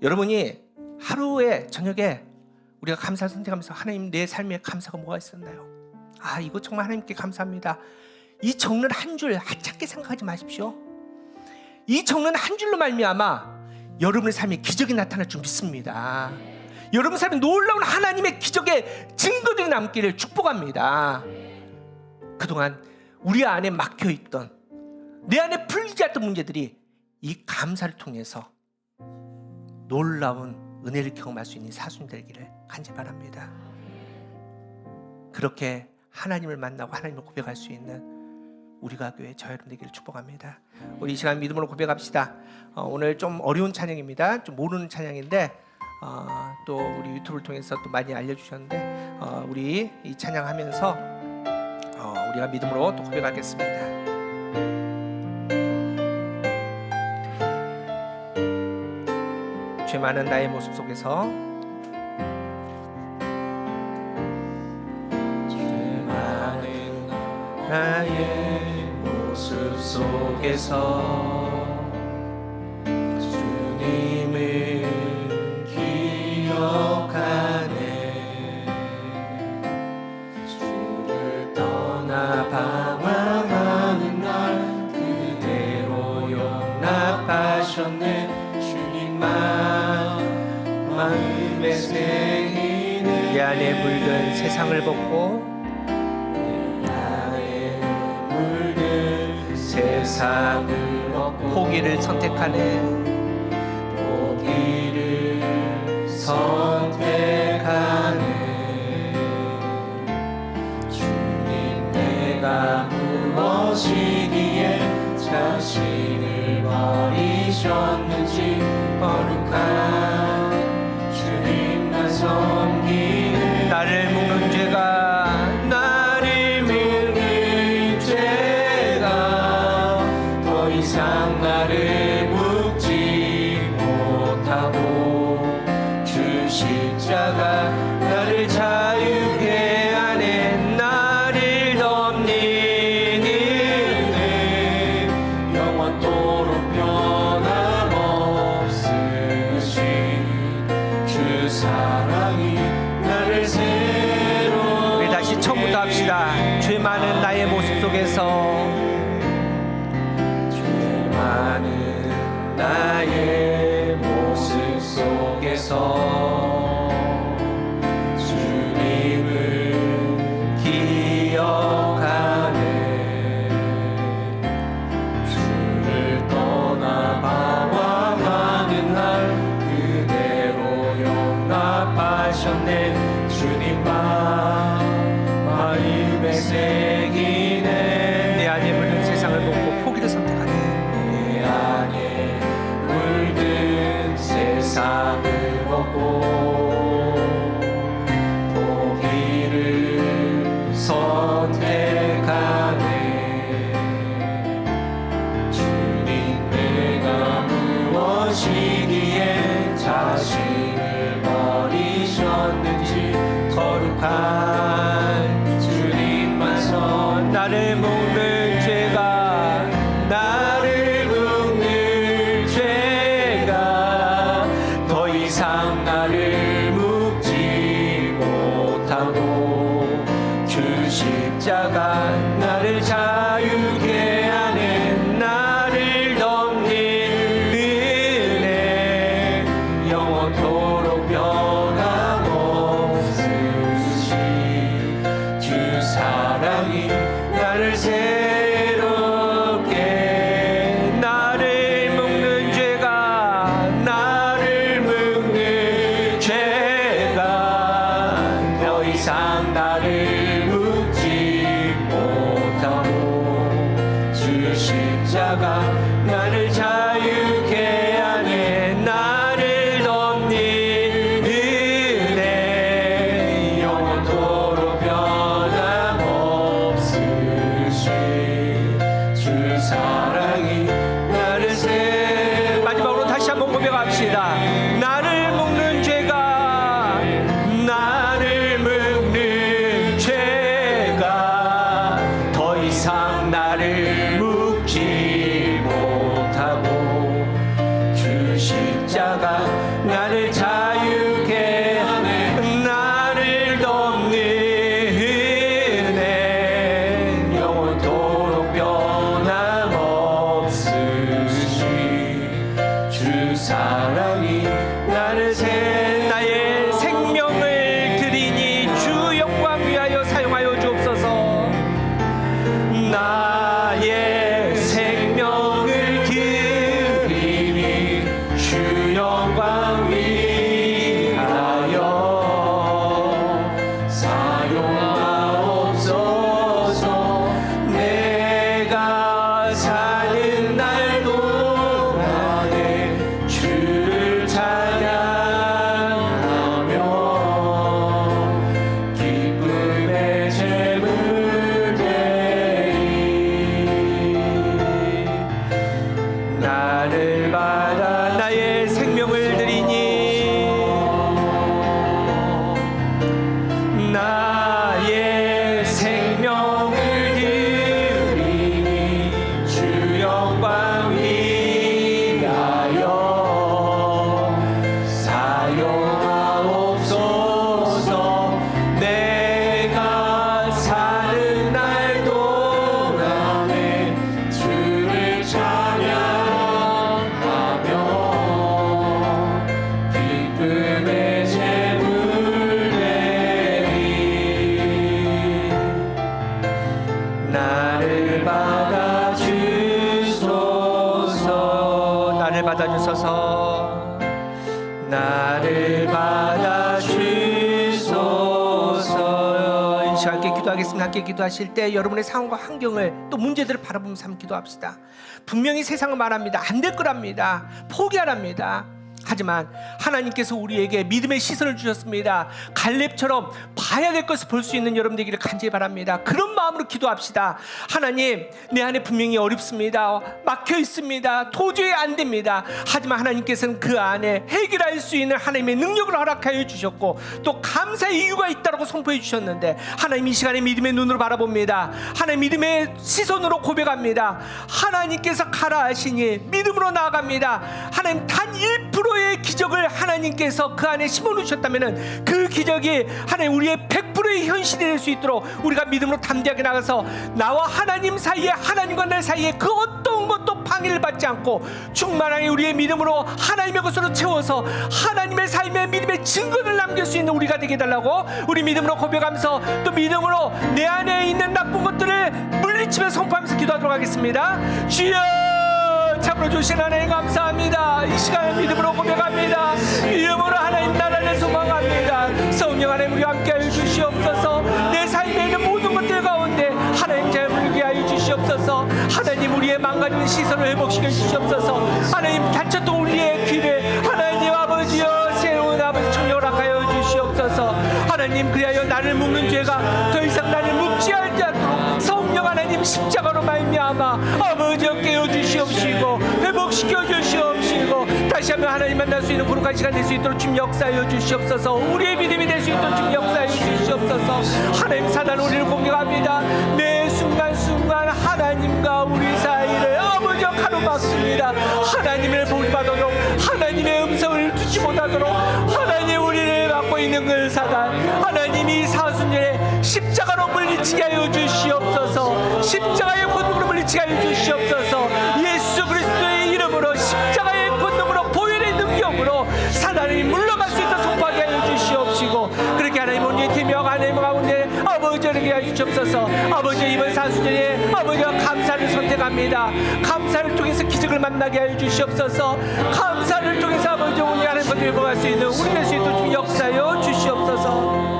여러분이 하루에 저녁에 우리가 감사를 선택하면서 하나님 내 삶에 감사가 뭐가 있었나요? 아 이거 정말 하나님께 감사합니다. 이 적는 한 줄 하찮게 생각하지 마십시오. 이 적는 한 줄로 말미암아 여러분의 삶에 기적이 나타날 줄 믿습니다. 여러분 삶에 놀라운 하나님의 기적의 증거들이 남기를 축복합니다. 그동안 우리 안에 막혀있던, 내 안에 풀리지 않던 문제들이 이 감사를 통해서 놀라운 은혜를 경험할 수 있는 사순 되기를 간절히 바랍니다. 그렇게 하나님을 만나고 하나님을 고백할 수 있는 우리가 교회 저 여러분 되기를 축복합니다. 우리 이 시간 믿음으로 고백합시다. 오늘 좀 어려운 찬양입니다. 좀 모르는 찬양인데 또 우리 유튜브를 통해서 또 많이 알려주셨는데 우리 이 찬양하면서 우리가 믿음으로 또 고백하겠습니다. 죄 많은 나의 모습 속에서, 죄 많은 나의 모습 속에서 주님을 기억하네. 주를 떠나 방황하는 날 그대로 용납하셨네. 주님만 마음에 새기네. 내 안에 물든 세상을 벗고 세상을 벗고 포기를 선택하네. 포기를 선택하네. 주님 내가 무엇이기에 자신을 버리셨는지 거룩한 주님만 섬기네. 나를 묶는 죄가, 나를 묶는 죄가 더 이상 나를 묶지 못하고 주 십자가 나를 자유케 하네. 나를 덮는 은혜 영원토록 변함없으신 주 사랑이 나를 새로. 우리 다시 처음부터 합시다. 죄 많은 나의 모습 속에서, 나의 모습 속에서 주님을 기억하네. 주를 떠나 방황하는 날 그대로 용납하셨네. 주님만 마음에 새기네. 내 안에 걷고 포기를 선택하네. 주님 내가 무엇이기에 자신을 버리셨는지 거룩한 주님만서 나를 묶는 죄가 나를 묶는 죄가 더 이상 나를 묶지 못하고 주 십자가 나를 자유케 하는 나를 덮는 은혜 영원토록 변함없으시 주 사랑이 나를 새롭게 나를 묶는 죄가 나를 묶는 죄가 더 이상 나를 묶지 못하고 주 십자가 나를 자유케 하네. 나를 덮는 은혜 영원토록 변함없으시 주 사랑이 나를 마지막으로 다시 한번 고백합시다. 나를 묶는 죄가 나를 묶는 죄가 더 이상 나를 묶지 못하고 주 십자가 나를 자유케 하네. 나를 덮는 은혜 영원토록 변함없으시 주 사랑이 나를 나의 생명을 드리니 주 영광 위하여 사용하여 주옵소서. 나의 생명을 드리니 주 영광 위하여 사용하옵소서. 내가 사는 날 동안에 주를 찬양하며 기쁨의 제물 되리. 나를 받아 나의 생명을 드리니 나의 생명을 드리니 주 영광 위하여 사용하옵소서. 내가 사는 날 동안에 주를 찬양하며 기쁨의 제물 되리. 나를 받아주소서. 나를 받아주소서. 나를 받아주소서. 이 시간 함께 기도하겠습니다. 함께 기도하실 때 여러분의 상황과 환경을 또 문제들을 바라보면서 한번 기도합시다. 분명히 세상은 말합니다. 안 될 거랍니다. 포기하랍니다. 하지만 하나님께서 우리에게 믿음의 시선을 주셨습니다. 갈렙처럼 봐야 될 것을 볼 수 있는 여러분 되기를 간절히 바랍니다. 그런 마음으로 기도합시다. 하나님, 내 안에 분명히 어렵습니다. 막혀 있습니다. 도저히 안 됩니다. 하지만 하나님께서는 그 안에 해결할 수 있는 하나님의 능력을 허락하여 주셨고 또 감사의 이유가 있다고 선포해 주셨는데 하나님 이 시간에 믿음의 눈으로 바라봅니다. 하나님 믿음의 시선으로 고백합니다. 하나님께서 가라 하시니 믿음으로 나아갑니다. 하나님 단 1%의 기적을 하나님께서 그 안에 심어놓으셨다면 그 기적이 하나님 우리의 100%의 현실이 될 수 있도록 우리가 믿음으로 담대하게 나가서 나와 하나님 사이에 하나님과 내 사이에 그 어떤 것도 방해를 받지 않고 충만하게 우리의 믿음으로 하나님의 것으로 채워서 하나님의 삶의 믿음의 증거를 남길 수 있는 우리가 되게 해달라고 우리 믿음으로 고백하면서 또 믿음으로 내 안에 있는 나쁜 것들을 물리치며 선포하면서 기도하도록 하겠습니다. 주여 참으로 주신 하나님 감사합니다. 이 시간에 믿음으로 고백합니다. 이름으로 하나님 나라를 소망합니다. 성령 하나님 우리와 함께하여 주시옵소서. 내 삶에 있는 모든 것들 가운데 하나님 잘 물게 하여 주시옵소서. 하나님 우리의 망가진 시선을 회복시켜 주시옵소서. 하나님 다쳤던 우리의 귀를 하나님 아버지여 새로운 아버지 주시옵소서. 하나님, 그리하여 나를 묶는 죄가 더 이상 나를 묶지 않도록 성령 하나님 십자가로 말미암아 아버지여 깨워주시옵시고 회복시켜 주시옵시고 다시 한번 하나님 만날 수 있는 거룩한 시간 될 수 있도록 주님 역사하여 주시옵소서. 우리의 믿음이 될 수 있도록 주님 역사하여 주시옵소서. 하나님, 사단 우리를 공격합니다. 매 순간순간 하나님과 우리 사이를 아버지여 가로막습니다. 하나님을 보기받도록 하나님의 음성을 듣지 못하도록 하나님 우리를 막고 있는 그 사단, 하나님이 사순절에 십자가로 물리치게 하여 주시옵소서. 십자가의 권능으로 물리치게 하여 주시옵소서. 예수 그리스도의 이름으로 십자가의 권능으로 보혈의 능력으로 사단이 물러갈 수 있도록 선포하게 하여 주시옵시고, 그렇게 하나님 오늘 팀명 하나님 가운데 아버지에게 하여 주시옵소서. 아버지, 이번 사순절에 아버지와 감사를 선택합니다. 감사를 통해서 기적을 만나게 하여 주시옵소서. 감사를 통해서 아버지 오늘 하나님과 회복할 수 있는 우리 될 수 있도록 역사하여 주시옵소서.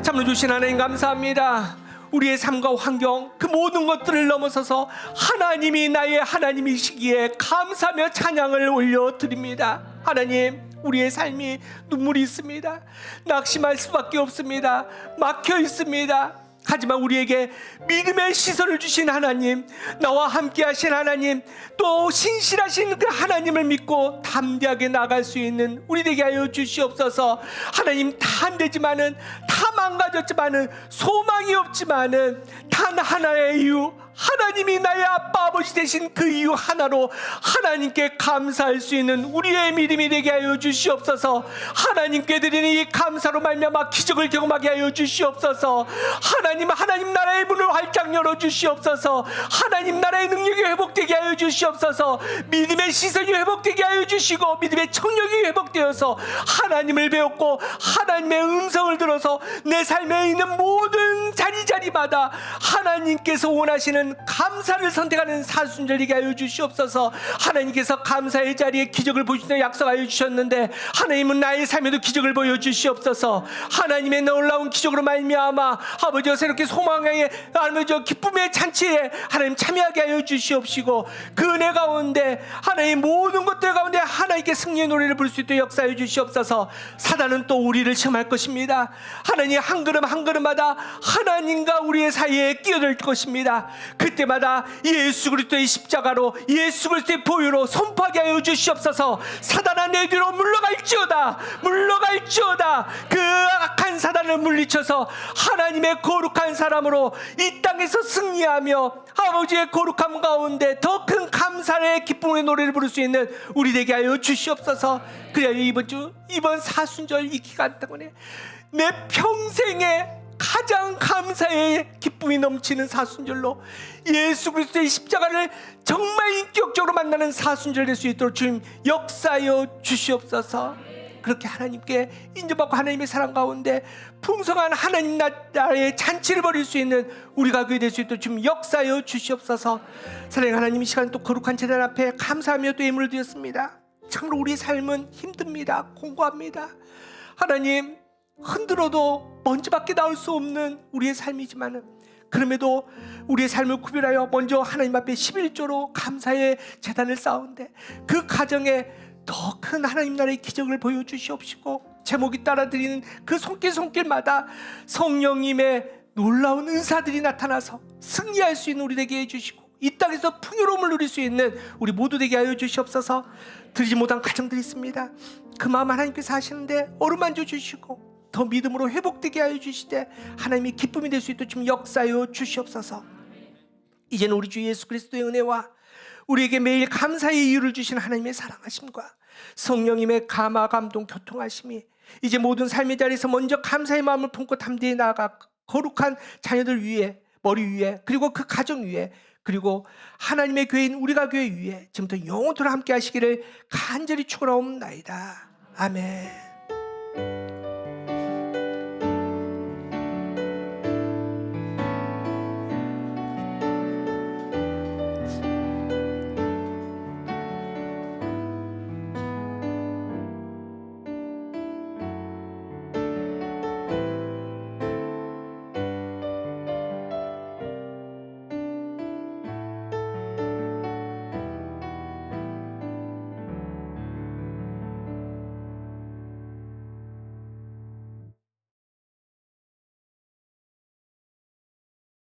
참으로 주신 하나님 감사합니다. 우리의 삶과 환경 그 모든 것들을 넘어서서 하나님이 나의 하나님이시기에 감사하며 찬양을 올려드립니다. 하나님, 우리의 삶이 눈물이 있습니다. 낙심할 수밖에 없습니다. 막혀 있습니다. 하지만 우리에게 믿음의 시선을 주신 하나님, 나와 함께 하신 하나님, 또 신실하신 그 하나님을 믿고 담대하게 나갈 수 있는 우리 되게 하여 주시옵소서. 하나님, 다 안 되지만은, 다 망가졌지만은, 소망이 없지만은 단 하나의 이유, 하나님이 나의 아빠 아버지 되신 그 이유 하나로 하나님께 감사할 수 있는 우리의 믿음이 되게 하여 주시옵소서. 하나님께 드리는 이 감사로 말미암아 기적을 경험하게 하여 주시옵소서. 하나님 나라의 문을 활짝 열어 주시옵소서. 하나님 나라의 능력이 회복되게 하여 주시옵소서. 믿음의 시선이 회복되게 하여 주시고 믿음의 청력이 회복되어서 하나님을 배웠고 하나님의 음성을 들어서 내 삶에 있는 모든 자리자리마다 하나님께서 원하시는 감사를 선택하는 사순절이게 하여 주시옵소서. 하나님께서 감사의 자리에 기적을 보여주신다고 약속하여 주셨는데 하나님은 나의 삶에도 기적을 보여주시옵소서. 하나님의 놀라운 기적으로 말미암아 아버지와 새롭게 소망의 아버지와 기쁨의 잔치에 하나님 참여하게 하여 주시옵시고 그 은혜 가운데 하나님 모든 것들 가운데 하나님께 승리의 노래를 부를 수 있도록 역사해 주시옵소서. 사단은 또 우리를 시험할 것입니다. 하나님 한 걸음 한 걸음마다 하나님과 우리의 사이에 끼어들 것입니다. 그때마다 예수 그리스도의 십자가로 예수 그리스도의 보혈로 선포하게 하여 주시옵소서. 사단아 내 뒤로 물러갈지어다 물러갈지어다. 그 악한 사단을 물리쳐서 하나님의 거룩한 사람으로 이 땅에서 승리하며 아버지의 거룩함 가운데 더 큰 감사의 기쁨의 노래를 부를 수 있는 우리 되게 하여 주시옵소서. 그래야 이번 사순절 이 기간 동안에 내 평생에 가장 감사의 기쁨이 넘치는 사순절로 예수 그리스도의 십자가를 정말 인격적으로 만나는 사순절 될 수 있도록 주님 역사하여 주시옵소서. 그렇게 하나님께 인정받고 하나님의 사랑 가운데 풍성한 하나님 나라의 잔치를 벌일 수 있는 우리가 그게 될 수 있도록 주님 역사하여 주시옵소서. 사랑하는 하나님, 이 시간 또 거룩한 제단 앞에 감사하며 또 예물을 드렸습니다. 참으로 우리의 삶은 힘듭니다. 공고합니다. 하나님, 흔들어도 먼지밖에 나올 수 없는 우리의 삶이지만 그럼에도 우리의 삶을 구별하여 먼저 하나님 앞에 11조로 감사의 제단을 쌓은데 그 가정에 더 큰 하나님 나라의 기적을 보여주시옵시고 제목이 따라드리는 그 손길마다 성령님의 놀라운 은사들이 나타나서 승리할 수 있는 우리 되게 해주시고 이 땅에서 풍요로움을 누릴 수 있는 우리 모두 되게 하여 주시옵소서. 드리지 못한 가정들이 있습니다. 그 마음 하나님께서 하시는데 어루만져 주시고 더 믿음으로 회복되게 하여 주시되 하나님이 기쁨이 될 수 있도록 좀 역사하여 주시옵소서. 이제는 우리 주 예수 그리스도의 은혜와 우리에게 매일 감사의 이유를 주신 하나님의 사랑하심과 성령님의 감화 감동 교통하심이 이제 모든 삶의 자리에서 먼저 감사의 마음을 품고 담대히 나아가 거룩한 자녀들 위에 머리 위에 그리고 그 가정 위에 그리고 하나님의 교회인 우리가 교회 위에 지금부터 영원토록 함께 하시기를 간절히 축원하옵나이다. 아멘.